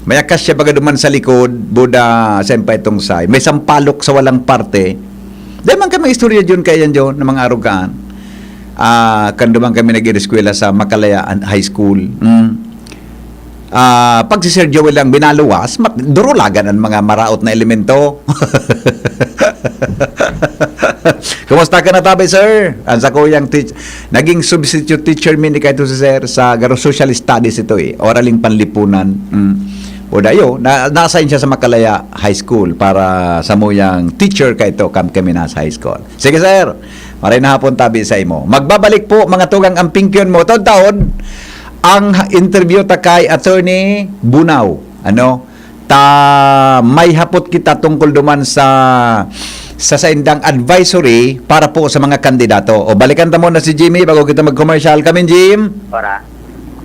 S4: may akasya baga duman sa likod, Buda, sempa itong say. May sampalok sa walang parte. Dahil man kami istorya dyan kaya yan dyan, ng mga arugaan. Kanduman kami nag-ireskwela sa Makalaya High School. Pag si Sir Joel lang binaluwas, durulagan ang mga maraot na elemento. Kumusta ka na tabi, sir? Ang sa kuyang naging substitute teacher mini kahit si sir sa social studies ito oraling panlipunan. O dayo, na-assign siya sa Makalaya High School para sa muyang teacher kahito kami nasa high school. Sige, sir. Maray na hapon tabi sa imo. Magbabalik po mga tugang ang pingkyon mo. Taon-taon, ang interview ta kay Attorney Bunaw. Ano? May hapot kita tungkol duman sa saindang advisory para po sa mga kandidato. O balikan ta muna si Jimmy bago kita mag-commercial. Kami, Jim.
S6: Para.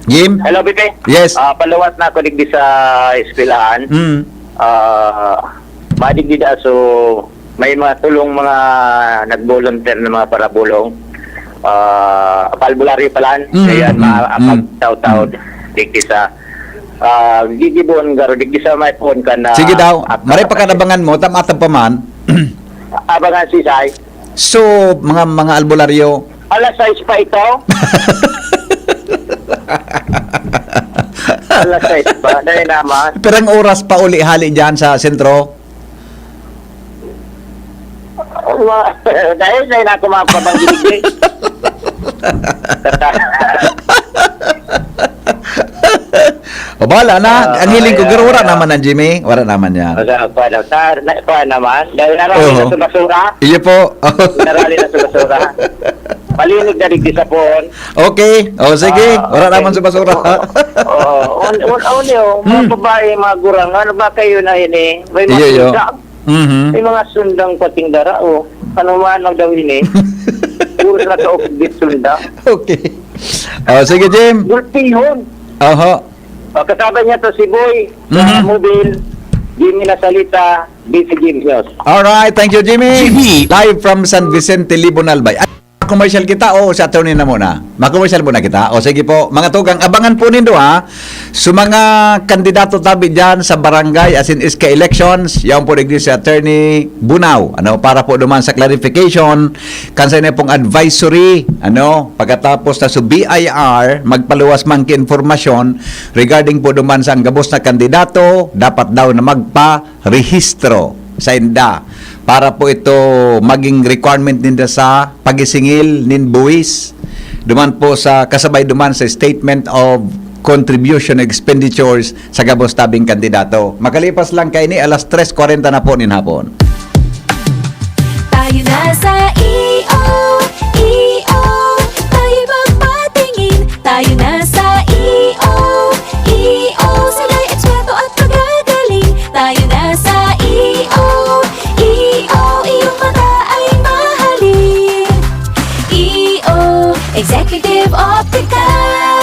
S4: Jim?
S6: Hello, BP.
S4: Yes.
S6: Paluwas na ako digdi sa eskwelahan. Madigdi da, so may mga tulong mga nag-volunteer na mga parabulong. Palbularyo palan. Ayan, mapagtaw-taw digdi sa gigibon garo digdi sa may phone ka na.
S4: Sige daw. Maray pa kanabangan mo, tamatang pa man.
S6: Abangan si Sai.
S4: So, mga albularyo.
S6: Alas 6 pa ito. Alas 6 pa. Dahil naman.
S4: Perang oras pa uli hali dyan sa sentro?
S6: Dahil na ako mapabanggilig.
S4: O bala na. Ang hiling ko, pero wala naman ang Jimmy. Wala naman yan.
S6: Pa naman. Dahil narali na sa basura.
S4: Iyo po.
S6: Narali na sa basura. Palinig na digdi sa phone.
S4: Okay. O sige. Wala naman sa basura.
S6: Mga babae, mga gurang. Ano ba kayo na ini? May mga
S4: Iyo.
S6: sundang. May mga sundang pating dara. Ano man ang daw ini? Puro na ka-update sundang.
S4: Okay. O sige, Jim.
S6: Gulpihon.
S4: Oho.
S6: Kasama niya to si Boy sa mobile. Jimmy na salita, BCG News.
S4: Alright. Thank you, Jimmy.
S2: Jimmy.
S4: Live from San Vicente, Libon, Albay. Commercial kita o sa attorney na muna? Mag-commercial muna kita. O sige po, mga tugang, abangan po nindo ha. So mga kandidato tabi dyan sa barangay as in SK elections, yan po digdi si Attorney Bunaw. Ano, para po duman sa clarification, kansay na pong advisory, ano, pagkatapos na sa BIR, magpaluwas man ki informasyon regarding po duman sa ang gabos na kandidato, dapat daw na magpa-rehistro sa INDA para po ito maging requirement ninda sa pagisingil nin buwis duman po sa kasabay duman sa statement of contribution expenditures sa gabos tabing kandidato. Makalipas lang kay ni alas 3:40 na po nin hapon.
S5: Tayo na sa EO, tayo magpatingin. Tayo na sa EO, sila'y eksperto at magagaling. Tayo na sa EO, iyong mata ay mahalin. EO, Executive Optical.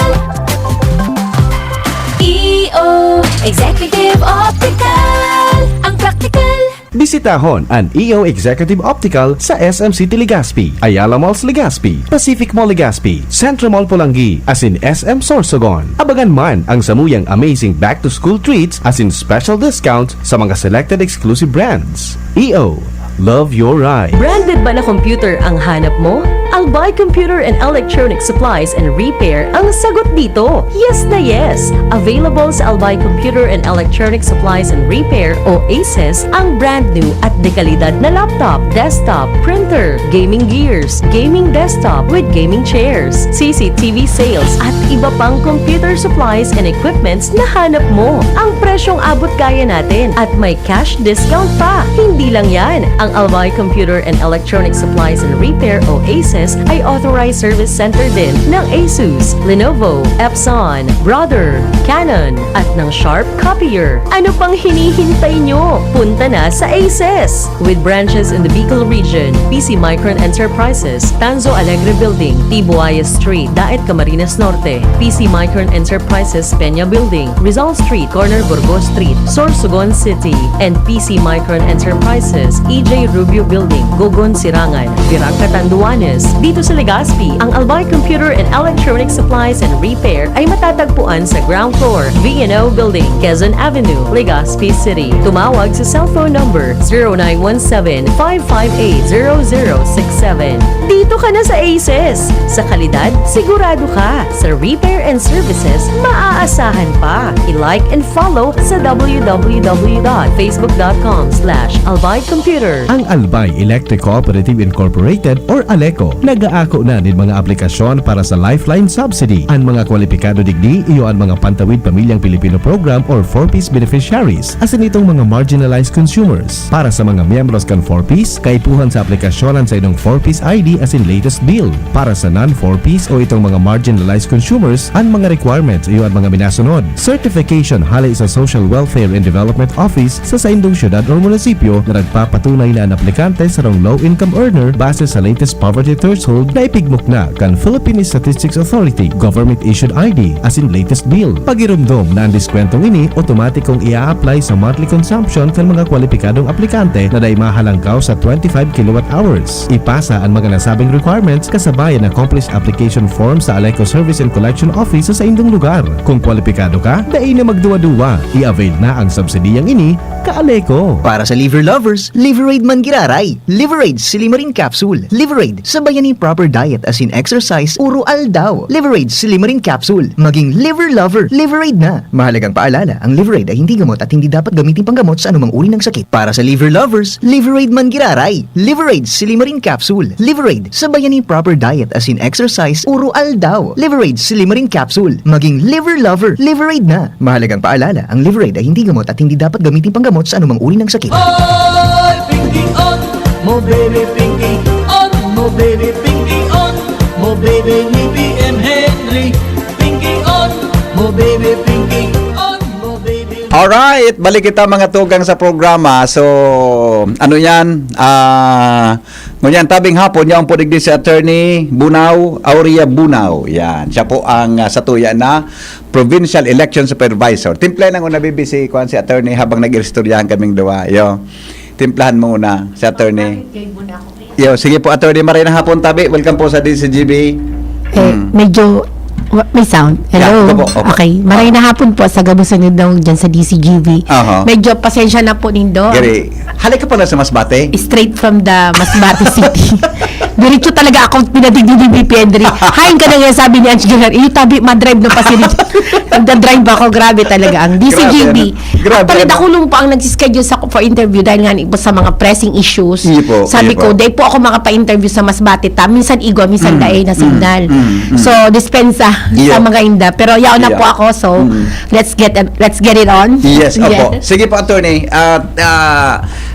S5: EO, Executive Optical. Ang practical.
S9: Bisitahon ang EO Executive Optical sa SM City Legazpi, Ayala Malls Legazpi, Pacific Mall Legazpi, Centro Mall Pulangi, as in SM Sorsogon. Abagan man ang samuyang amazing back-to-school treats as in special discounts sa mga selected exclusive brands. EO, love your ride.
S10: Branded ba na computer ang hanap mo? Albay Computer and Electronic Supplies and Repair ang sagot dito. Yes na yes! Available sa Albay Computer and Electronic Supplies and Repair o ACES ang brand new at dekalidad na laptop, desktop, printer, gaming gears, gaming desktop with gaming chairs, CCTV sales at iba pang computer supplies and equipments na hanap mo. Ang presyong abot kaya natin at may cash discount pa. Hindi lang yan, ang Albay Computer and Electronic Supplies and Repair o ACES ay authorized service center din ng ASUS, Lenovo, Epson, Brother, Canon at ng Sharp Copier. Ano pang hinihintay nyo? Punta na sa ACES! With branches in the Bicol region, PC Micron Enterprises, Tanzo Alegre Building, Tibuaya Street, Daet Camarines Norte, PC Micron Enterprises, Peña Building, Rizal Street, Corner Burgos Street, Sorsogon City, and PC Micron Enterprises, EJ Rubio Building, Gogon Sirangan, Virac Catanduanes. Dito sa Legazpi, ang Albay Computer and Electronic Supplies and Repair ay matatagpuan sa ground floor, V&O Building, Quezon Avenue, Legazpi City. Tumawag sa cellphone number 0917-558-0067. Dito ka na sa ACES. Sa kalidad, sigurado ka. Sa repair and services, maaasahan pa. I-like and follow sa www.facebook.com/albaycomputer.
S9: Ang Albay Electric Cooperative Incorporated or ALECO nagaako na din mga aplikasyon para sa Lifeline Subsidy. Ang mga kwalipikado digdi iyo ang mga Pantawid Pamilyang Pilipino Program or 4Ps beneficiaries asin itong mga marginalized consumers. Para sa mga miyembros kan 4Ps, kaipuhan sa aplikasyonan sa inyong 4Ps ID asin latest bill. Para sa non-4Ps o itong mga marginalized consumers, ang mga requirements iyo ang mga minasunod. Certification halay sa Social Welfare and Development Office sa indong syudad o munisipyo na nagpapatunay na ang aplikante sa low-income earner base sa latest poverty threshold na ipigmok na kan Philippine Statistics Authority government-issued ID asin latest bill. Pagirumdom na ang diskwentong ini, automatikong ia-apply sa monthly consumption kan mga kwalipikadong aplikante na day mahalangkaw sa 25 kilowatt-hours. Ipasa ang mga nasabing requirements kasabayan na accomplished application form sa ALECO Service and Collection Office sa indong lugar. Kung kwalipikado ka, dai na magduwa-duwa. I-avail na ang subsidiyang ini ka-ALECO.
S11: Para sa liver lovers, Liverade man giraray. Liverade Silimarin Capsule. Liverade, sabayan ni proper diet as in exercise, uro aldaw. Liverade Silimarin Capsule. Maging liver lover, Liverade na. Mahalagang paalala, ang Liverade ay hindi gamot at hindi dapat gamitin panggamot sa anumang uri ng sakit. Para sa liver lovers, Liverade man giraray. Liverade Silimarin Capsule. Liverade, sabayan ni proper diet as in exercise, uro aldaw. Liverade Silimarin Capsule. Maging liver lover, Liverade na. Mahalagang paalala, ang Liverade ay hindi gamot at hindi dapat gamitin panggamot sa anumang uri ng sakit.
S3: Oy, Pinky on, mo baby Pinky on, mo baby Pinky on, mo baby ni BM Henry. Pinky on, mo baby Pinky on, mo baby.
S4: Alright, balik kita mga tugang sa programa. So, ano yan? Ngunyan, tabing hapon, yan po digdi si Attorney Bunao, Aurea Bunao. Yan, siya po ang satuya na Provincial Election Supervisor. Timplahan lang una BBC kuan si Attorney habang nag-istoryahan kaming dua. Yo, timplahan mo una si Attorney. Yo, sige po Attorney, marayang hapon tabi. Welcome po sa DCGB.
S12: Medyo may sound. Hello.
S4: Yeah, opo.
S12: Okay. Maray na hapon po sa gabusan nyo daw dyan sa DCGV. Medyo pasensya na po nindo.
S4: Gary, halika pa na sa Masbate?
S12: Straight from the Masbate City. Diretso talaga ako pinadigdi ni BP Henry. Hain ka na nga sabi ni Ange Guerrero. Iyo tabi, madrive na pa si Richard. Nagda-drive ako. Grabe talaga. Ang DCGV. Actually, nakulong po ang nagsischedule for interview dahil nga iba sa mga pressing issues. Sabi ko, day po ako makapa-interview sa Masbate ta. Minsan igo, minsan dae na signal. So, dispensa sa mga inda. Pero yaon na po ako. So, let's get it on.
S4: Yes, opo. Sige po, Attorney.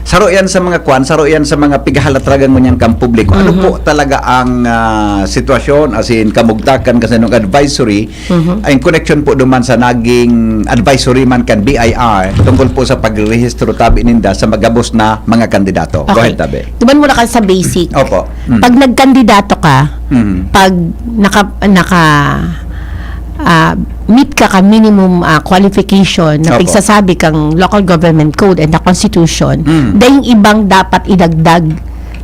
S4: Saro yan sa mga kwan, saro yan sa mga pighalatragan mo niyang kampubliko. Ano po talaga ang sitwasyon as in kamugtakan kasi nung advisory ang connection po duman sa naging advisory man kan BIR tungkol po sa pagrehistro tabi ninda sa magabos na mga kandidato. Go ahead, tabi.
S12: Tuman muna ka sa basic.
S4: Opo.
S12: Pag nagkandidato ka, pag meet ka minimum qualification na pagsasabi kang local government code and the constitution, dahil ibang dapat idagdag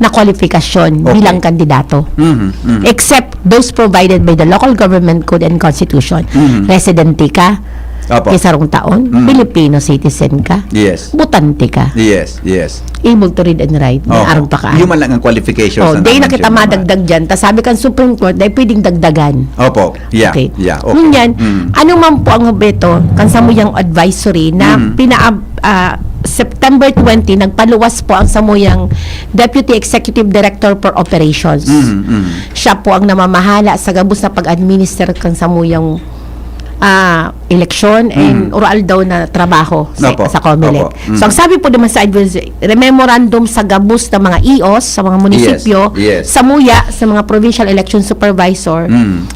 S12: na kwalifikasyon bilang kandidato. Except those provided by the local government code and constitution. Residente ka,
S4: Opo.
S12: Kaysa rong taon, Filipino citizen ka,
S4: Yes.
S12: butante ka,
S4: Yes, yes.
S12: able to read and write,
S4: Oh,
S12: arong pa ka.
S4: Yung man lang ang qualifications.
S12: Oh, day na
S4: na-mention
S12: kita
S4: naman.
S12: madagdag dyan. Tas sabi kan Supreme Court, dahil pwedeng dagdagan.
S4: Opo. Yeah.
S12: Okay.
S4: Yeah. Okay.
S12: Ngunyan,
S4: Mm.
S12: ano man po ang beto, kansa mo yung advisory na September 20, nagpaluwas po ang samuyang Deputy Executive Director for Operations. Siya po ang namamahala sa gabos na pag-administer kang samuyang eleksyon and oral daw na trabaho
S4: Opo.
S12: sa COMELEC.
S4: Opo.
S12: So, ang sabi po naman sa advisory, memorandum sa gabos ng mga EOS, sa mga munisipyo,
S4: Yes.
S12: sa MUYA, sa mga Provincial Election Supervisor,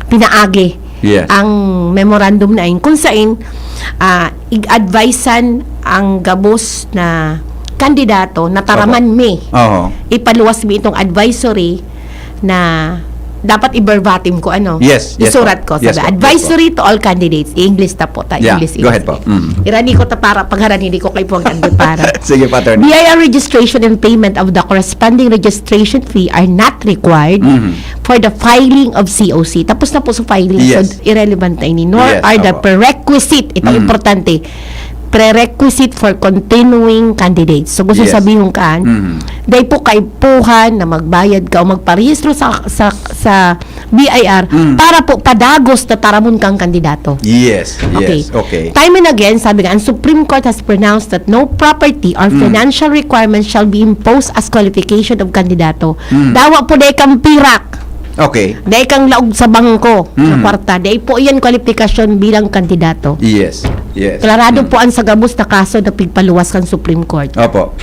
S12: pinaagi
S4: Yes.
S12: ang memorandum na yun kung saan i-advisean ang gabos na kandidato na taraman mi
S4: Oo.
S12: ipaluwas mi itong advisory na dapat i-verbatim ko
S4: Yes, yes
S12: isurat
S4: po.
S12: ko
S4: Yes
S12: sabi
S4: po,
S12: advisory to all candidates English ta po ta
S4: Yeah,
S12: English
S4: go ahead po.
S12: irani ko ta para pagharan hindi ko kay po ang para
S4: Sige pa, attorney.
S12: BIR registration and payment of the corresponding registration fee are not required for the filing of COC. Tapos na po sa filing,
S4: Yes.
S12: so irrelevant na ini. Nor
S4: Yes,
S12: are the
S4: opo.
S12: prerequisite, ito importante, prerequisite for continuing candidates. So gusto
S4: Yes.
S12: sabihin ka, dahil po kaipuhan na magbayad ka o magparehistro sa BIR para po padagos na taramon kang kandidato.
S4: Yes. Yes. Okay.
S12: Time and again, sabi nga, ang Supreme Court has pronounced that no property or financial requirements shall be imposed as qualification of kandidato. Dawa po dahil kang pirak,
S4: Okay.
S12: dahil kang laog sa bangko, sa kwarta, dahil po iyan kwalifikasyon bilang kandidato.
S4: Yes. Yes.
S12: Klarado po ang sagabos na kaso na pigpaluwas kang Supreme Court.
S4: Opo.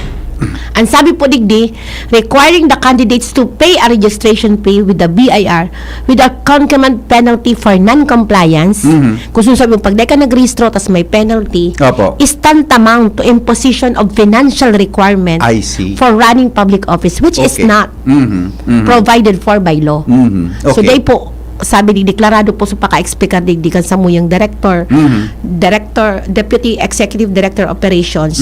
S12: Ang sabi po digdi, requiring the candidates to pay a registration fee with the BIR with a concomitant penalty for non-compliance. Kung sabi mo, pag di ka nagrehistro tas may penalty,
S4: Opo.
S12: is tantamount to imposition of financial requirement
S4: I see.
S12: for running public office, which is
S4: Okay.
S12: not provided for by law.
S4: Okay.
S12: So, they po, sabi di deklarado po sa paka-explicar digdikan sa muyang director, Deputy Executive Director Operations,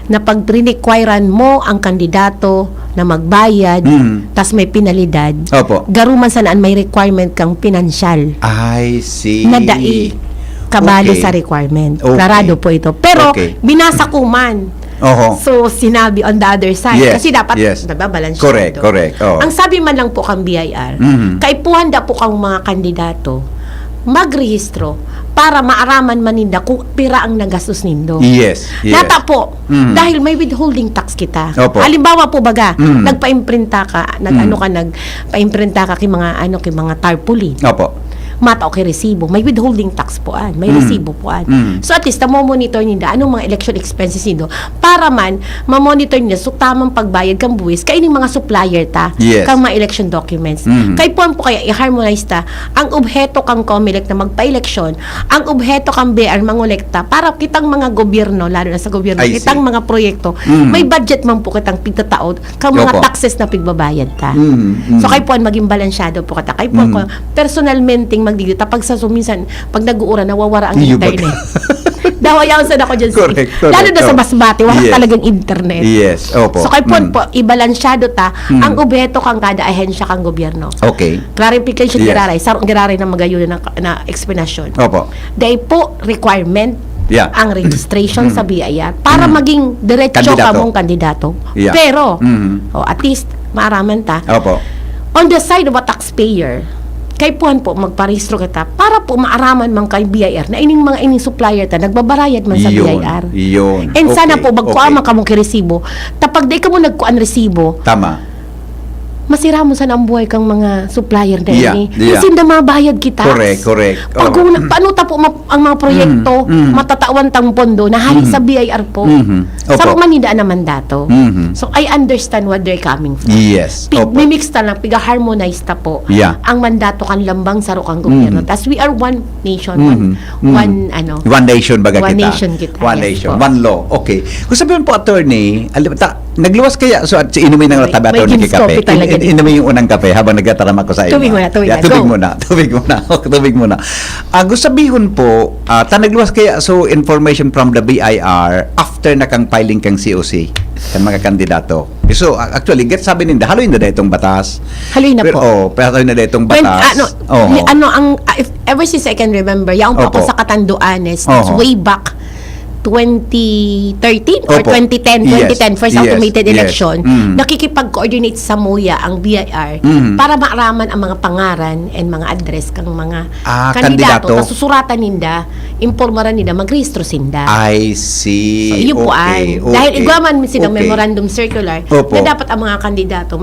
S12: na pag requirean mo ang kandidato na magbayad, tas may penalidad,
S4: Opo.
S12: garuman sanaan may requirement kang pinansyal
S4: I see.
S12: na dai kabali
S4: Okay.
S12: sa requirement.
S4: Okay.
S12: Klarado po ito. Pero,
S4: Okay.
S12: binasa ko man.
S4: Oho.
S12: So, sinabi on the other side.
S4: Yes,
S12: Kasi dapat,
S4: yes.
S12: diba, balance
S4: Correct, correct. Oo.
S12: Ang sabi man lang po kang BIR, kaipuhan da po kang mga kandidato, magrehistro para maaraman maninda kung pira ang nagastos nindo.
S4: Yes. Yes.
S12: Nata po, dahil may withholding tax kita.
S4: Opo.
S12: Halimbawa po baga, nagpa-imprinta ka, nagpa-imprinta ka kay mga tarpaulin.
S4: Opo.
S12: Mata o kay resibo. May withholding tax po may resibo po So at least, monitor ninda anong mga election expenses nindo para man, ma-monitor niya so tamang pagbayad kang buwis kay ining mga supplier ta,
S4: Yes.
S12: kang mga election documents. Kay po kaya i-harmonize ta ang obheto kang COMELEC na magpa-eleksyon, ang obheto kang BIR mangolekta para kitang mga gobyerno, lalo na sa gobyerno,
S4: I see.
S12: kitang mga proyekto, may budget man po kitang pigtataod kang mga
S4: Opo.
S12: taxes na pigbabayad ta. So kay po maging balansyado po kata. Kay po ko personalmente magdigita pag sa suminsan pag nag-uura nawawara ang
S4: Iyo,
S12: internet. Dawayaw sa ako dyan sa
S4: Correct,
S12: lalo na sa
S4: correct.
S12: basbati wala
S4: Yes.
S12: talagang internet.
S4: Yes. Opo.
S12: So kay po ibalansyado ta ang obheto kang kada ahensya kang gobyerno.
S4: Okay.
S12: Clarification
S4: Yes.
S12: giraray sarong giraray na magayon na explanation.
S4: Opo.
S12: Dahil po requirement
S4: Yeah.
S12: ang registration sa BIR para maging diretso
S4: Kandidato.
S12: ka mong kandidato.
S4: Yeah.
S12: Pero at least maaraman ta
S4: Opo.
S12: on the side of a taxpayer, kay puhan po magparehistro kita para po maaraman man kay BIR na ining supplier ta nagbabarayad man sa BIR.
S4: Yun.
S12: And sana
S4: Okay,
S12: po magkuama ka mo kay resibo. Tapag di ka mo nagkuan resibo,
S4: Tama.
S12: masira mo sa ang buhay kang mga supplier na
S4: Yeah,
S12: ini.
S4: yeah.
S12: Kasi na mabayad kita.
S4: Correct.
S12: Pag
S4: Oo.
S12: paano ta po ang mga proyekto, matatawan tang pondo na hali sa BIR po.
S4: Opo.
S12: Sa manida na mandato.
S4: Mhm.
S12: So I understand what they're coming from.
S4: Yes. Opo.
S12: May mix ta lang, piga-harmonize ta po.
S4: Yeah.
S12: Ang mandato kan lambang sa rukang gobyerno. Tas we are one nation, one
S4: One nation baga
S12: One
S4: kita.
S12: nation kita,
S4: One
S12: yes
S4: nation.
S12: po.
S4: One law. Okay. Kung sabihin po, attorney, nagluwas kaya, so at inumin ng tabi
S12: May
S4: attorney
S12: King's
S4: kape.
S12: coffee talaga dito.
S4: Inumin yung unang kape habang nagtatarama ko sa iyo.
S12: Tubig muna, tubig
S4: Yeah,
S12: na.
S4: tubig
S12: Go.
S4: muna. Tubig muna. Gusto sabihin po, nagluwas kaya, so information from the BIR after na kang filing kang COC. kan mga kandidato. So actually get sabi ninda haloy na itong batas.
S12: Haloy na
S4: Pero
S12: po.
S4: haloy na itong
S12: When,
S4: batas.
S12: ever since I can remember, yaon pa ako
S4: Opo.
S12: sa Katanduanes,
S4: Oho.
S12: way back 2013 or
S4: Opo.
S12: 2010,
S4: Yes.
S12: first
S4: Yes.
S12: automated
S4: Yes.
S12: election,
S4: Mm.
S12: nakikipag-coordinate sa MUYA ang BIR
S4: Mm.
S12: para maaraman ang mga pangaran and mga address kang mga
S4: kandidato.
S12: kandidato. Susuratan ninda, impormaran ninda, magrehistro sinda.
S4: I see.
S12: So, yun po
S4: Okay,
S12: Dahil
S4: okay.
S12: igaman silang
S4: Okay.
S12: memorandum circular
S4: Opo.
S12: na dapat ang mga kandidato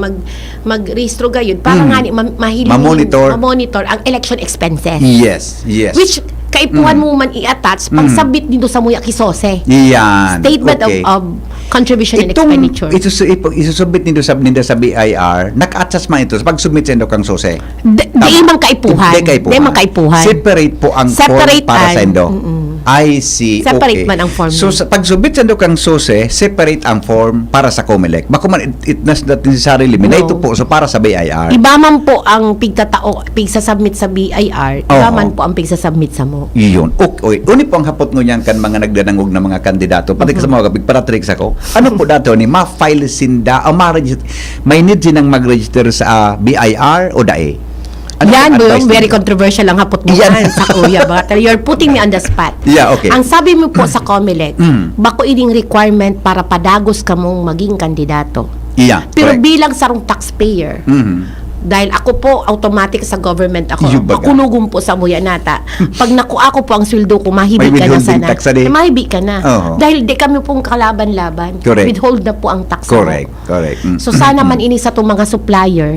S12: magrehistro gayon para nga ni mahiling
S4: Ma-monitor.
S12: ang election expenses.
S4: Yes, yes.
S12: Which kaipuhan mo man i-attach pag submit dito sa MUYA Kisose.
S4: Yan.
S12: Statement
S4: Okay.
S12: of contribution and expenditure.
S4: Isusubmit nindo sa BIR, naka-attach man ito pag submit sa indo kang sose.
S12: Di man kaipuhan. Di man kaipuhan.
S4: Separate po ang
S12: Separate
S4: form para sa
S12: an-
S4: indo. I see.
S12: Separate
S4: Okay.
S12: man ang form
S4: So
S12: niya.
S4: pag submit sa indo kang sose, separate ang form para sa COMELEC. Bako man it not necessarily
S12: No.
S4: ito po so para sa BIR.
S12: Iba man po ang pigsa-submit sa BIR, iba
S4: Oo.
S12: man po ang pigsa-submit sa mo.
S4: Iyon. Okay. Uni po ang hapot ngunyan kan mga nagdanangog na mga kandidato. Pati sa mga kapig paratrix ako. Ano po dato ni ma-file sinda o may need sinang mag-register sa BIR o DAE? Ano
S12: Yan,
S4: ang advice
S12: very
S4: ninyo?
S12: controversial ang hapot mo
S4: Yan.
S12: yan sa kuya. You're putting me on the spot.
S4: Yeah, okay.
S12: Ang sabi mo po sa COMELEC,
S4: Mm.
S12: bako ining requirement para padagos ka mong maging kandidato.
S4: Yeah,
S12: Pero
S4: correct.
S12: bilang sarong taxpayer, dahil ako po automatic sa government ako,
S4: Yung baga.
S12: makulugong po sa muya nata. Pag nakuha ko po ang sweldo ko, mahibig
S4: May
S12: ka na
S4: withholding
S12: sana.
S4: tax na din.
S12: Mahibig ka na.
S4: Oo.
S12: Dahil di kami pong kalaban-laban.
S4: Correct.
S12: Withhold na po ang tax mo.
S4: Correct.
S12: So sana man ini sa itong mga supplier,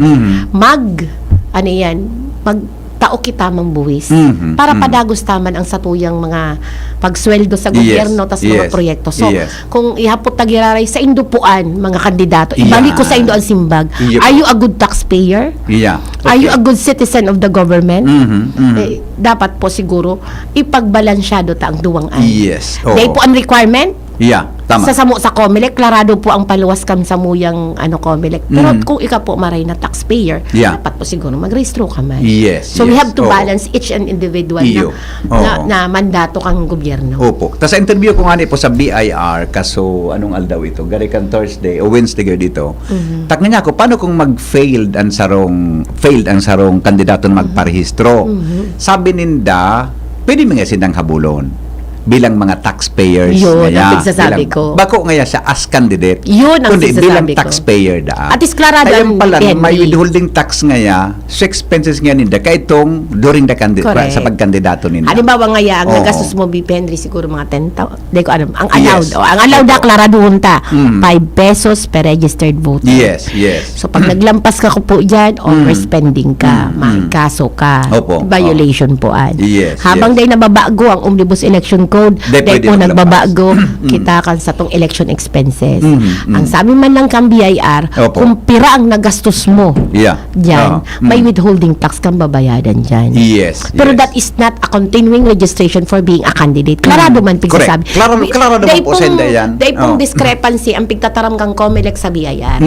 S12: magtao kita mang buwis para padagos taman ang satuyang mga pagsweldo sa gobyerno tas mga
S4: yes,
S12: proyekto. So
S4: yes.
S12: kung ihapot tagiraray sa indupuan mga kandidato, ibalik ko sa indo ang simbag.
S4: Yep.
S12: Are you a good taxpayer?
S4: Yeah.
S12: Are you a good citizen of the government?
S4: Mhm.
S12: Eh, dapat po siguro ipagbalansyado ta ang duwang-an.
S4: Yes. Oo.
S12: Dahil po ang requirement
S4: Yeah, tama.
S12: sa COMELEC, klarado po ang paluwas kam sa muyang COMELEC. Pero kung ikaw po maray na taxpayer,
S4: Yeah.
S12: dapat po siguro mag-rehistro ka man.
S4: Yes,
S12: So we
S4: yes.
S12: have to
S4: Oo.
S12: balance each and individual
S4: Iyo. Oo.
S12: na mandato kang gobyerno.
S4: Opo. Tapos sa interview ko nga po sa BIR, kaso anong aldaw ito? Gari kan Thursday o Wednesday kayo dito. Takna niya ako, paano kung failed ang sarong kandidato na magparehistro? Sabi ninda, pwede mga sinang habulon bilang mga taxpayers.
S12: Yun, ang
S4: ngaya,
S12: pagsasabi ko.
S4: Bako nga siya as candidate.
S12: Yun ang
S4: kundi
S12: pagsasabi
S4: bilang
S12: ko.
S4: taxpayer da.
S12: At is klarado
S4: Ayun
S12: ang
S4: pala,
S12: PNP.
S4: may withholding tax ngaya, sa expenses nga ninda, kaya itong during the
S12: Correct.
S4: sa pagkandidato ninda.
S12: Halimbawa nga ya, ang
S4: Oo.
S12: nagastos mo Henry siguro mga 10,000. Di ko alam. Ang allowed.
S4: Yes.
S12: Ang allowed na
S4: Opo.
S12: klaraduhon ta. 5 pesos per registered voter.
S4: Yes, yes.
S12: So pag naglampas ka ko po dyan, overspending ka, mahikaso ka,
S4: Opo.
S12: violation po ad.
S4: Yes,
S12: Habang
S4: yes.
S12: day nababago ang Omnibus Election Code,
S4: Day
S12: day
S4: pwede
S12: po
S4: maglampas.
S12: nagbabago, kita kan sa tong election expenses.
S4: Mm.
S12: Ang sabi man lang kang BIR,
S4: Opo.
S12: kung pira ang nagastos mo
S4: Yeah.
S12: dyan,
S4: Ah,
S12: may withholding tax kang babayadan dyan.
S4: Yes.
S12: Pero
S4: yes.
S12: that is not a continuing registration for being a candidate. Klarado man pigsasabi.
S4: Correct. Klaro naman po sa inda yan.
S12: Dahil pong
S4: Oh.
S12: discrepancy ang pigtataram kang COMELEC sa BIR.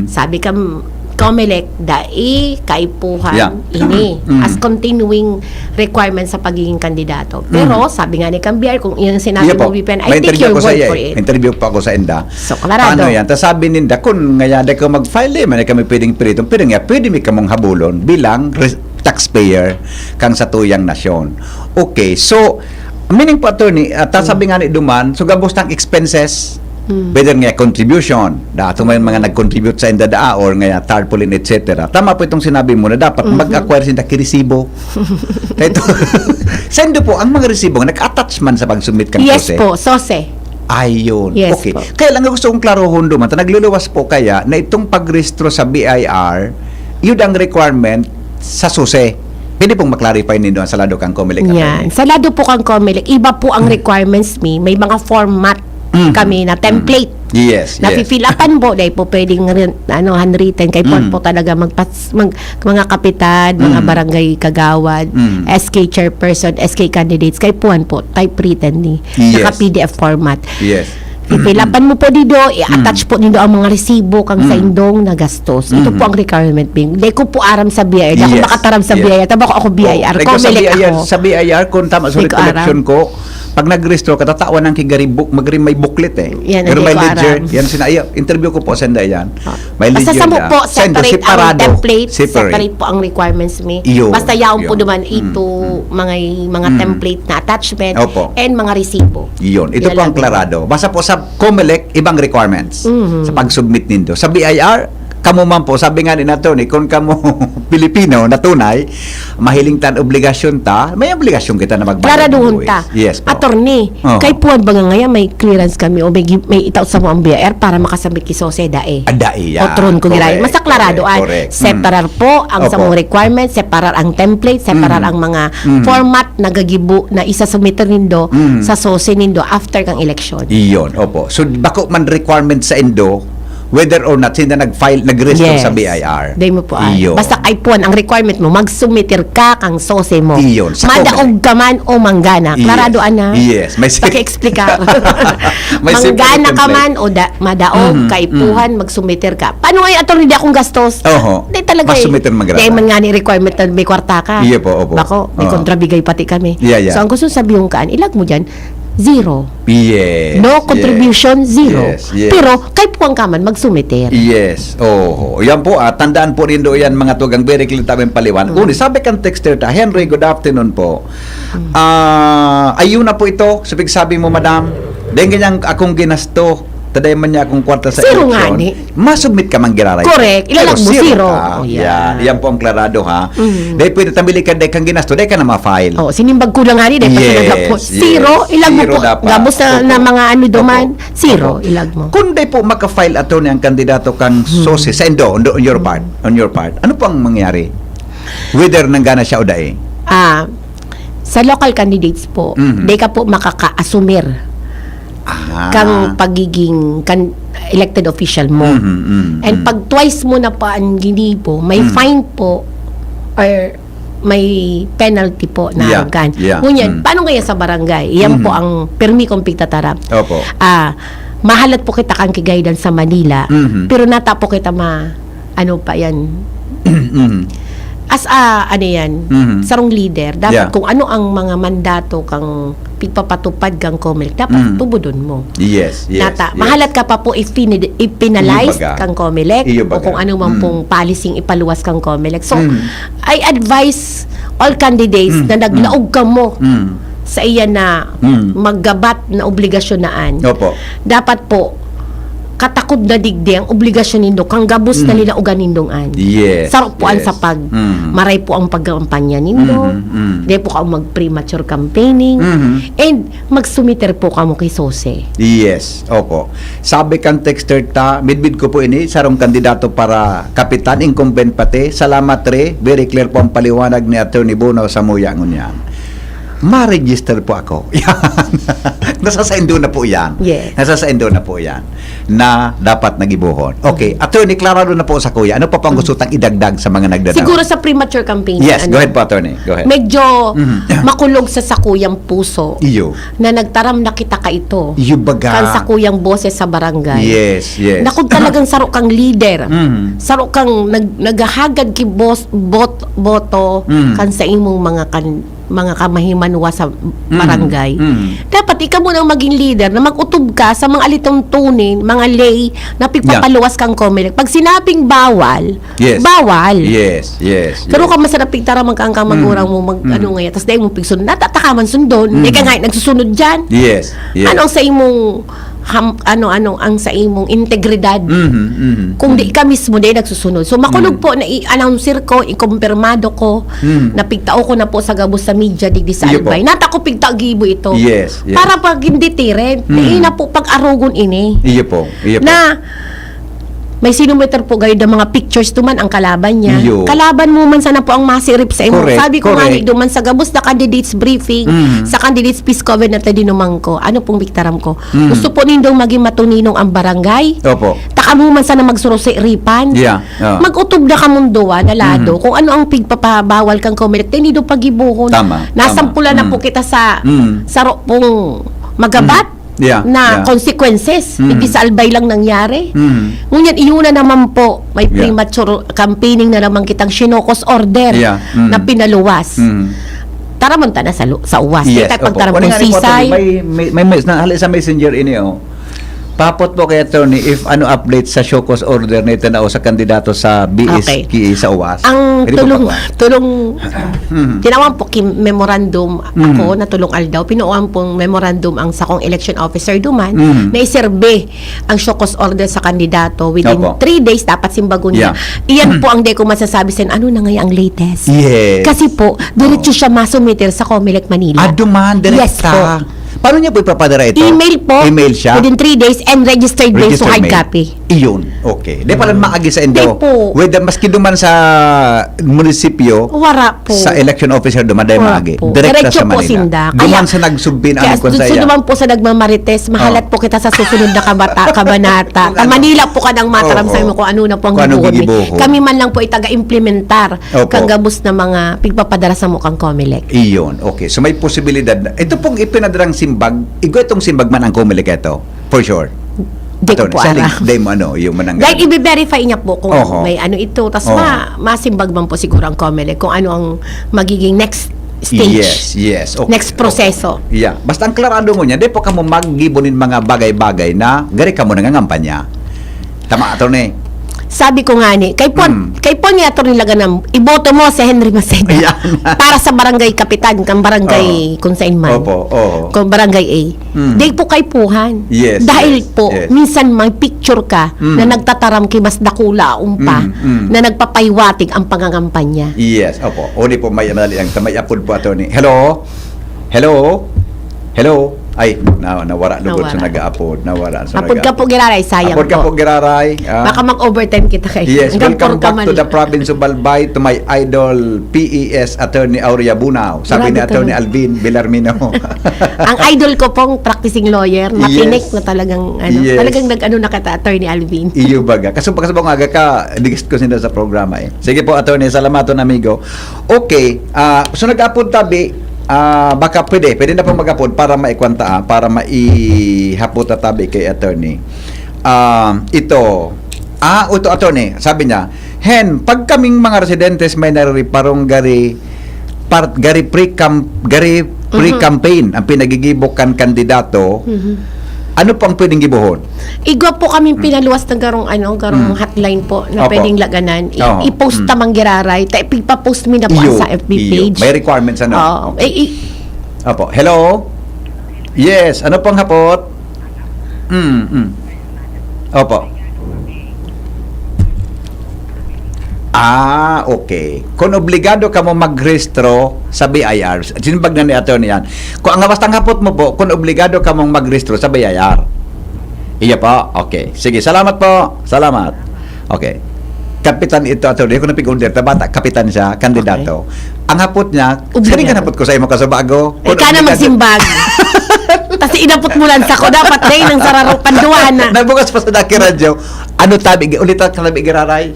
S12: Sabi kam COMELEC, dai kaipuhan
S4: Yeah.
S12: ini as continuing requirement sa pagiging kandidato. Pero sabi nga ni Cambiar, kung iyan sinabi
S4: Iya po.
S12: mo, VPN, I
S4: May
S12: take
S4: interview
S12: your
S4: ko sa
S12: word
S4: iya
S12: for
S4: eh.
S12: it.
S4: Interview pa ako sa inda.
S12: So, klarado.
S4: Ano yan? Tapos sabi ninda, kung ngayada ko mag-file man kami pwedeng piritong, pero nga, pwede mi kamong habulon bilang taxpayer kang sa tuyang nasyon. Okay, so, meaning po attorney, sabi nga ni Duman, so gabos tang expenses, whether nga contribution, dato may mga nag-contribute sa inda daa or nga tarpaulin, etc. Tama po itong sinabi mo na dapat mag-acquire sinda kiresibo. Ito, sendo po, ang mga resibo, nag-attach man sa pag-submit kang
S12: Yes
S4: proses.
S12: po, SOSE.
S4: Ayun.
S12: Yes
S4: Okay.
S12: po.
S4: Kaya lang gusto kong klarohon duman. Nagluluwas po kaya na itong pagrehistro sa BIR, yun ang requirement sa SUSE. Pwede pong maklarify ninyo ang salado kang COMELEC.
S12: Yan. Salado po kang COMELEC. Iba po ang requirements may mga format kami na template.
S4: Yes,
S12: Na
S4: yes.
S12: fill-upan po dahil po pwedeng handwritten kay po talaga mga kapitan, mga barangay kagawad, SK chairperson, SK candidates kay po typewritten ni
S4: Yes.
S12: naka PDF format.
S4: Yes.
S12: Ipilapan mo po dito, i-attach po nito ang mga resibo kang sa indong nagastos. Ito po ang requirement being. Di ko po aram sa BIR. Di ako
S4: Yes.
S12: makataram sa
S4: Yes.
S12: BIR. Taba ko ako BIR.
S4: Like sa
S12: COMELEC
S4: BIR,
S12: ako.
S4: sa BIR, kung tama sa
S12: Di ko
S4: recollection ko, Pag nag-restore ka, tatawan ng kigari book, may booklet eh.
S12: Yan,
S4: Pero
S12: hindi
S4: may
S12: ko
S4: ledger.
S12: aram.
S4: Yan, interview ko po, senda yan. May
S12: Basta
S4: ledger
S12: sa mo
S4: na.
S12: po,
S4: Sendo,
S12: separate ang
S4: separado.
S12: template, separate po ang requirements mi.
S4: Iyo.
S12: Basta yaon po
S4: Iyo.
S12: naman ito mga template na attachment
S4: Opo.
S12: and mga resibo.
S4: Yun. Ito
S12: Yan
S4: po ang
S12: lang.
S4: klarado. Basta po sa COMELEC, ibang requirements sa pag-submit nindo. Sa BIR, kamo man po, sabi nga ni attorney, kung kamo Pilipino na tunay, mahiling tan obligasyon ta, may obligasyon kita na magbayad.
S12: Klaraduhon
S4: ng
S12: ta.
S4: buwis. Yes po.
S12: Attorney,
S4: Oo.
S12: kay puwan ba nga ngayon may clearance kami o may itaw sa mo ang BIR para makasabit kiso sa dae.
S4: Adai yan.
S12: Otron ko giray.
S4: Correct,
S12: Masa klaradoan.
S4: correct.
S12: Separar po ang sa
S4: Opo.
S12: mong requirements, separar ang template, separar ang mga format na gagibo na isa submitter nindo sa SOSE nindo after kang election.
S4: Iyon, opo. So, bako man requirement sa Indo, whether or not sila nag-register sa BIR.
S12: Day mo po ay.
S4: Iyon.
S12: Basta kay puwan ang requirement mo, mag-submitter ka kang SOSE mo.
S4: Iyon, sa
S12: Madaog ka man o manggana.
S4: Yes.
S12: Klaradoan na.
S4: Yes. May
S12: Paki-explika.
S4: May
S12: Manggana
S4: separate
S12: ka
S4: template.
S12: man o madaog, kaipuhan, mag-submitter ka. Paano ay attorney di akong gastos?
S4: Oho.
S12: Di talaga
S4: Mas-submitter magrana.
S12: Di man nga ni requirement na may kwarta ka.
S4: Iya po, opo.
S12: Bako, may
S4: Oo.
S12: kontrabigay pati kami.
S4: Yeah, yeah.
S12: So ang gusto sabihin kaan, ilag mo dyan, zero.
S4: Yes.
S12: No contribution, zero.
S4: Yes, yes.
S12: Pero kay puwang ka man, mag-submitter.
S4: Yes. Oh, yan po tandaan po rin do yan mga tugang very clear tamang paliwan. Uni, sabi kang texter ta, Henry, good afternoon po. Ayun na po ito, sabi mo madam. Dahil ganyan akong ginasto. Taday man niya akong kwarta sa
S12: Zero nga
S4: eleksyon.
S12: ni.
S4: Masubmit ka man giraray.
S12: Correct. Ilalag mo, zero.
S4: ka.
S12: Oh,
S4: yan.
S12: yan.
S4: Yan po ang klarado ha. Dahil pwede tambili ka dahil kang ginasto, dahil ka na ma-file.
S12: Oh, sinimbag ko lang nga rin,
S4: Yes,
S12: po. Zero,
S4: yes.
S12: ilag mo
S4: Zero
S12: po.
S4: dapat.
S12: Gamos na
S4: Opo.
S12: mga ano duman,
S4: Opo.
S12: zero,
S4: Opo.
S12: ilag mo.
S4: Kung di po maka-file attorney ang kandidato kang SOSE, sa Indo, on your part, ano po ang mangyari? Whether nanggana siya o dae?
S12: Sa local candidates po, di ka po makaka-assumir kang pagiging elected official mo. And pag twice mo na pa ang ginipo, may fine po or may penalty po na
S4: Yeah,
S12: harugan.
S4: yeah.
S12: Ngunyan, paano kaya sa barangay? Yan po ang permi kong pigtatarap.
S4: Opo.
S12: Mahalat po kita kang kigaydan sa Manila, pero nata po kita ano pa yan, as ano yan, sarong leader, dapat
S4: Yeah.
S12: kung ano ang mga mandato kang pigpapatupad kang COMELEC, dapat tubudon mo.
S4: Yes, yes.
S12: Nata,
S4: yes.
S12: mahalat ka pa po ipinalize
S4: Iyo baga.
S12: kang COMELEC
S4: Iyo
S12: o
S4: baga.
S12: kung ano man pong policing ipaluwas kang COMELEC. So, I advise all candidates na naglaog ka mo sa iyan na maggabat na obligasyon naan.
S4: Opo.
S12: Dapat po katakod na digdi ang obligasyon nindo kang gabos na nila ugan nindongan.
S4: Yes.
S12: Sarap po
S4: yes.
S12: sa pag maray po ang pagkampanya nindo. Di po ka mag-premature campaigning and magsumiter po ka mo kay SOSE.
S4: Yes, opo. Sabi kang texter ta, midbid ko po ini, sarong kandidato para kapitan, incumbent pati. Salamat re, very clear po ang paliwanag ni Attorney Bono sa muya ngunyan. Ma-register po ako. Yan. Nasa sa Indo na po yan.
S12: Yes.
S4: Nasa sa Indo na po yan. Na dapat nagibuhon. Okay, Attorney, klarado na po sa kuya. Ano pa pang gusto tang idagdag sa mga nagdadao?
S12: Siguro sa premature campaigning.
S4: Yes, go ahead po, Attorney. Go ahead.
S12: Medyo makulog sa sakuyang puso
S4: Iyo.
S12: na nagtaram na kita ka ito.
S4: Iyo baga.
S12: Kan sakuyang boses sa barangay.
S4: Yes, yes.
S12: Nakod talagang sarok kang leader.
S4: Mhm.
S12: Sarok kang naghahagad ki boto kan sa imong mga kamahimanwa sa barangay. Dapat ikaw mo nang maging leader na mag-utob ka sa mga alitong tunin, mga lay na pigpapaluwas kang COMELEC. Pag sinabing bawal,
S4: Yes.
S12: bawal.
S4: Yes, yes.
S12: Pero kung masarap pigtara magkang magurang mo ano ngayon, tapos dahil mo pigsunod, natatakaman sundon. Di ka nga nagsusunod dyan.
S4: Yes, yes.
S12: Ano ang sa imong ano ang sa imong integridad? Kung di ka mismo di nagsusunod. So makulog po na i-announcer ko, ikumpirmado ko, na pigtao ko na po sa gabos sa media digdi sa
S4: Iyo po.
S12: Albay. Nata ko pigta gibo ito.
S4: Yes, yes.
S12: Para pag hindi tiren, na po pag arugon ini.
S4: Iyo po, iyo po.
S12: Na may sinumeter po gayon ng mga pictures duman ang kalaban niya.
S4: Iyo.
S12: Kalaban mo man sana po ang masirip sa imo.
S4: Correct,
S12: Sabi ko nga
S4: correct.
S12: ni duman sa gabos na candidates briefing, sa candidates peace covenant na dinumang ko. Ano pong biktaram ko? Gusto po nindong maging matuninong ang barangay.
S4: Opo.
S12: Taka mo man sana magsuro sa iripan.
S4: Yeah,
S12: Mag-utob na ka munduwa na lado. Kung ano ang pigpapabawal kang COMELEC, tinido pagibuhon.
S4: Tama,
S12: Nasampula
S4: tama.
S12: na po kita sa
S4: Mm.
S12: saro pong magabat.
S4: Yeah,
S12: Na
S4: yeah.
S12: consequences, hindi sa albay lang nangyari. Ngunyan, iyon na naman po, may
S4: Yeah.
S12: premature campaigning na naman kitang sinokos order
S4: Yeah.
S12: na pinaluwas. taramonta na sa uwas.
S4: Yes,
S12: Kaya
S4: opo.
S12: pagtaram
S4: Kunin
S12: kong
S4: nga ni po,
S12: sisay,
S4: may hali sa messenger ini papot po kay attorney if ano update sa show cause order nito na o sa kandidato sa BSK sa UWAS.
S12: ang
S4: Pwede po pa.
S12: tulong tinawan po memorandum ako na tulong aldaw, pinuuan pong memorandum ang sakong election officer duman na iserbe ang show cause order sa kandidato within
S4: Opo.
S12: 3 days dapat simbagon niya. Iyan po ang di ko masasabi sa ano na ngayon ang latest.
S4: Yes.
S12: Kasi po, diretso siya masumiter sa Comelec Manila.
S4: Duman,
S12: Yes po.
S4: direkta. Paano niya po ipapadara ito?
S12: Email po.
S4: Email siya?
S12: Within 3 days and registered mail so hard
S4: mail.
S12: copy.
S4: Iyon. Okay. Di pala maagi sa
S12: Di
S4: Indo.
S12: po.
S4: Whether maski duman sa munisipyo,
S12: Wara po.
S4: sa election officer duman dahil
S12: Wala
S4: maagi.
S12: po.
S4: Direkta
S12: Diretso
S4: sa
S12: po
S4: Manila.
S12: sinda.
S4: Duman sa nagsubbin
S12: Kaya
S4: ang konsaya.
S12: naman po sa nagmamarites, mahalat po kita sa susunod na kabanata. Ta Manila po ka nang mataram sa mo kung ano na po ang
S4: Kung anong
S12: gibuhon.
S4: gibuhon.
S12: Kami man lang po itaga-implementar
S4: Opo.
S12: kang gabos na mga pigpapadala sa mukhang Comelec.
S4: Iyon. Okay. So may posibilidad na. Ito pong ipinadrang simbag, itong simbag man ang Comelec ito. For sure.
S12: Di ko po ara.
S4: Day mo yung manang.
S12: Dahil i-verify niya po kung
S4: Oho.
S12: may ano ito. Tapos
S4: Oho.
S12: masimbag man po siguro ang Comelec kung ano ang magiging next stage.
S4: Yes. Okay.
S12: Next proseso.
S4: Okay. Yeah. Basta ang klarado mo niya, di po ka mo maggibonin mga bagay-bagay na gari ka mo nangangampanya. Tama ito ni.
S12: Sabi ko nga ni, kay po niya ito nilaga ng iboto mo si Henry Maceda
S4: Ayan.
S12: para sa barangay kapitan, kang barangay kung saan man.
S4: Opo, oo.
S12: Kung barangay A. Dahil po kay puhan.
S4: Yes,
S12: Dahil
S4: yes,
S12: po,
S4: yes.
S12: minsan may picture ka na nagtataram kay mas dakula umpa na nagpapaywatig ang pangangampanya.
S4: Yes, opo. O di po may madali ang tamay apod po ato ni. Hello? Hello? Hello? Ay, nawara lugod sa
S12: Nawara.
S4: nag-aapod. Nawara sa
S12: Apod ka po giraray, sayang
S4: Apod ka po giraray.
S12: Baka mag-overtime kita kayo.
S4: Yes,
S12: Hanggang
S4: welcome
S12: puro ka
S4: back to
S12: man.
S4: the province of Albay to my idol PES Attorney Aurea Bunao. Sabi ni
S12: Grabe
S4: Attorney
S12: talaga.
S4: Alvin Villarmino.
S12: Ang idol ko pong practicing lawyer, makinig
S4: Yes.
S12: na talagang
S4: Yes.
S12: talagang nag-ano na kita, Attorney Alvin.
S4: Iyo baga. Kasubang aga ka, digist ko sinda sa programa eh. Sige po, Attorney, salamaton amigo. Okay, so nag-upload tabi, baka pwede na po mag-upload para maikwanta, para maihapot tabi kay Attorney. Ito, Attorney, sabi niya, Hen, pag kaming mga residentes may nariparong gari pre-campaign ang pinagigibukan kandidato, ano pang pwedeng gibuhon?
S12: Igwa po kami pinaluwas ng garong hotline po na
S4: Opo.
S12: pwedeng laganan.
S4: Oo.
S12: I-post tamang giraray. Ipapost mi na po
S4: Iyo,
S12: sa FB
S4: iyo.
S12: page.
S4: May requirements ano?
S12: Oo.
S4: Opo. Hello? Yes. Ano pang hapot? Opo. Okay. Kung obligado ka mo magrehistro sa BIR, sinibag na ni Attorney yan. Kung ang bastang hapot mo po, kung obligado ka mong magrehistro sa BIR. Iya po? Okay. Sige, salamat po. Salamat. Okay. Kapitan ito, Attorney. Kung napig-order, bata, kapitan siya, kandidato. Ang hapot niya,
S12: Obligado.
S4: saan ka hapot ko sa imo kasabago?
S12: Eh, ka na magsimbag. Tapos inapot mo lang sa ko. Dapat day ng sararo panduan na.
S4: Nabukas pa sa Daki Radio. Ano tabi? Ulit ang kalabi giraray?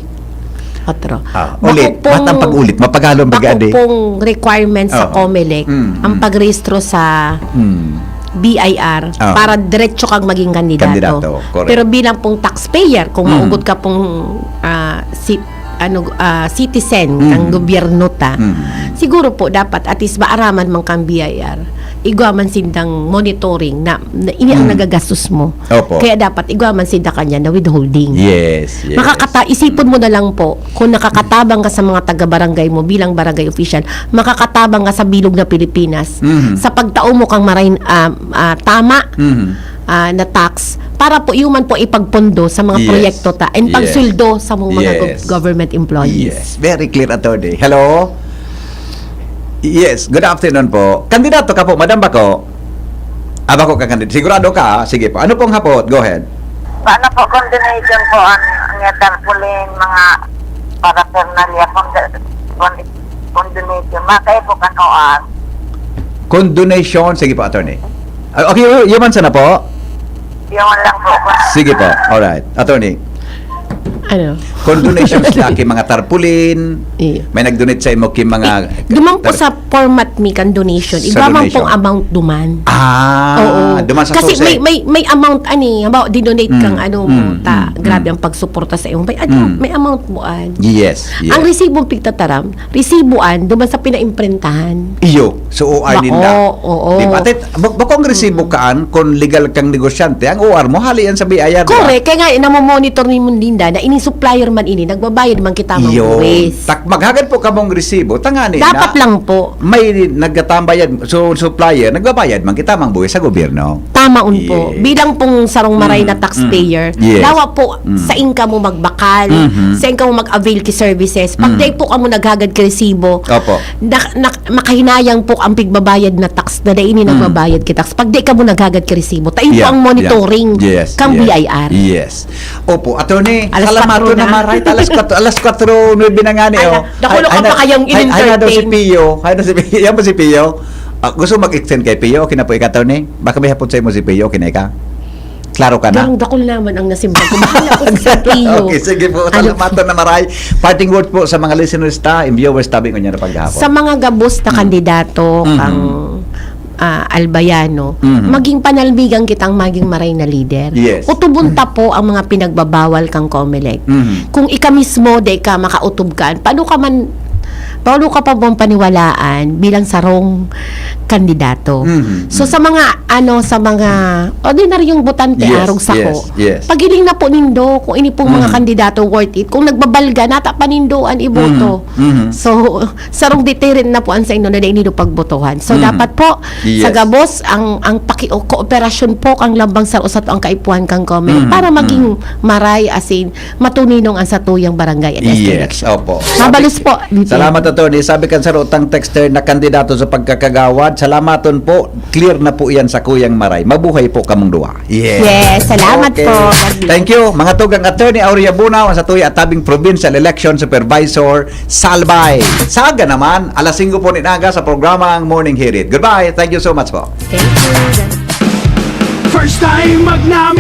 S12: Otro.
S4: Ulit. Ba't ang pag-ulit? Mapagalong bagadi.
S12: Bako pong requirements sa
S4: Oo.
S12: Comelec, ang pagrehistro sa BIR
S4: Oo.
S12: para diretso kang maging kandidato.
S4: Kandidato, correct.
S12: Pero bilang pong taxpayer, kung maugot ka pong citizen ng gobyerno ta, siguro po dapat at least maaraman man kang BIR. Igwaman sindang monitoring na ini ang nagagastos mo.
S4: Opo.
S12: Kaya dapat igwaman sinda kanya na withholding.
S4: Yes, yes.
S12: Isipon mo na lang po, kung nakakatabang ka sa mga taga-barangay mo bilang barangay official, makakatabang ka sa bilog na Pilipinas. Sa pagtao mo kang tama na tax, para po iuman po ipagpondo sa mga
S4: Yes.
S12: proyekto ta and
S4: Yes.
S12: pagsuldo sa mga
S4: Yes.
S12: government employees.
S4: Yes, very clear, Attorney. Hello? Yes, good afternoon po. Kandidato ka po, Madam Bako? Bako ka kandidato. Sigurado ka, ha? Sige po. Ano pong hapot? Go ahead.
S8: Paano po coordination po ang tarpaulin mga paraphernalia coordination? Makaya po kanoan.
S4: Condonation. Sige po, Attorney. Okay, yaman sana po?
S8: Yung lang po.
S4: Sige po. Alright. Attorney.
S12: Ano?
S4: Kung donations sila kay mga tarpaulin,
S12: Iya.
S4: may nag-donate sa imo kay mga...
S12: Duman po sa format mi kan donation.
S4: Sa
S12: Iba man
S4: donation.
S12: pong amount duman.
S4: Ah, duman sa
S12: Kasi
S4: susi.
S12: may amount ani, halimbawa dinonate kang grabe
S4: mm.
S12: ang pagsuporta sa iyong may amount mo an.
S4: Yes, yes.
S12: Ang resibong pigtataram, resibuan duman sa pinaimprintahan.
S4: Iyo, so OR din na.
S12: Oo.
S4: Di ba? Bakong resibo kaan kung legal kang negosyante, ang OR mo, halian sa BIR.
S12: Correct, kaya nga namomonitor ni Mundinda na ini supplier man ini, nagbabayad man kita mga
S4: Iyo.
S12: buwis.
S4: Maghagad po ka mong resibo, tangani
S12: Dapat
S4: na.
S12: lang po.
S4: May nagkatambayad, so supplier, nagbabayad man kita mang buwis sa gobyerno.
S12: Tamaon po.
S4: Yeah.
S12: Bilang pong sarong maray na taxpayer,
S4: Yes.
S12: dawa po sa income mo magbakal, sa income mo mag-avail ki services. Pag day po ka mo naghagad ki resibo,
S4: Opo.
S12: makahinayang po ang pigbabayad na tax na ini nagbabayad ki tax. Pag day ka mo naghagad ki resibo, tayo po
S4: Yeah,
S12: ang monitoring
S4: yeah. Yes,
S12: kang
S4: yes.
S12: BIR.
S4: Yes. Opo, attorney,
S12: Alas
S4: salamato
S12: 4 na.
S4: na maray. Alas 4 na nga ni.
S12: Ay, nakulo ka pa kayong
S4: Hay na daw si
S12: in-entertain.
S4: Pio. Hay na si Pio. Yan ba si Pio? Gusto mag-extend kay Pio? Okay na po ikaw, attorney? Baka may hapon sa mo si Pio. Okay na ika? Klaro ka na?
S12: Garong dakol naman ang nasimbang. Kumahala po sa Pio.
S4: Okay, sige po. Salamato na maray. Parting word po sa mga listeners and viewers tabi ko niya na paghapon.
S12: Sa mga gabos na kandidato kang albayano, maging panalbigan kitang maging maray na leader.
S4: Yes.
S12: Utubunta po ang mga pinagbabawal kang COMELEC. Kung ika mismo de ka makautob ka, paano ka pa bang paniwalaan bilang sarong kandidato? So sa mga ordinaryong botante
S4: Yes,
S12: arog sako.
S4: yes.
S12: Pagiling na po nindo kung ini pong mga kandidato worth it. Kung nagbabalga nata panindoan iboto. So sarong deterrent na po ang sa inyo na inido pagbotohan. So dapat po
S4: Yes.
S12: sa gabos ang kooperasyon po kang lambang sa usat ang kaipuhan kang comment para maging maray asin matuninong ang satuyang barangay and
S4: Yes, opo.
S12: Mabalos po.
S4: Salamat, attorney. Sabi kan sa rotang texter na kandidato sa pagkakagawad, salamaton po. Clear na po yan sa Kuyang Maray. Mabuhay po kamong duwa.
S12: Yes, salamat
S4: Okay.
S12: po.
S4: Thank you. Mga tugang attorney Aurea Bunaw, sa tuya at tabing Provincial Election Supervisor Salbay. Saga naman, alas 5 po ninaga sa programang Morning Hirit. Goodbye. Thank you so much po.
S12: Thank you.
S2: First time magnamin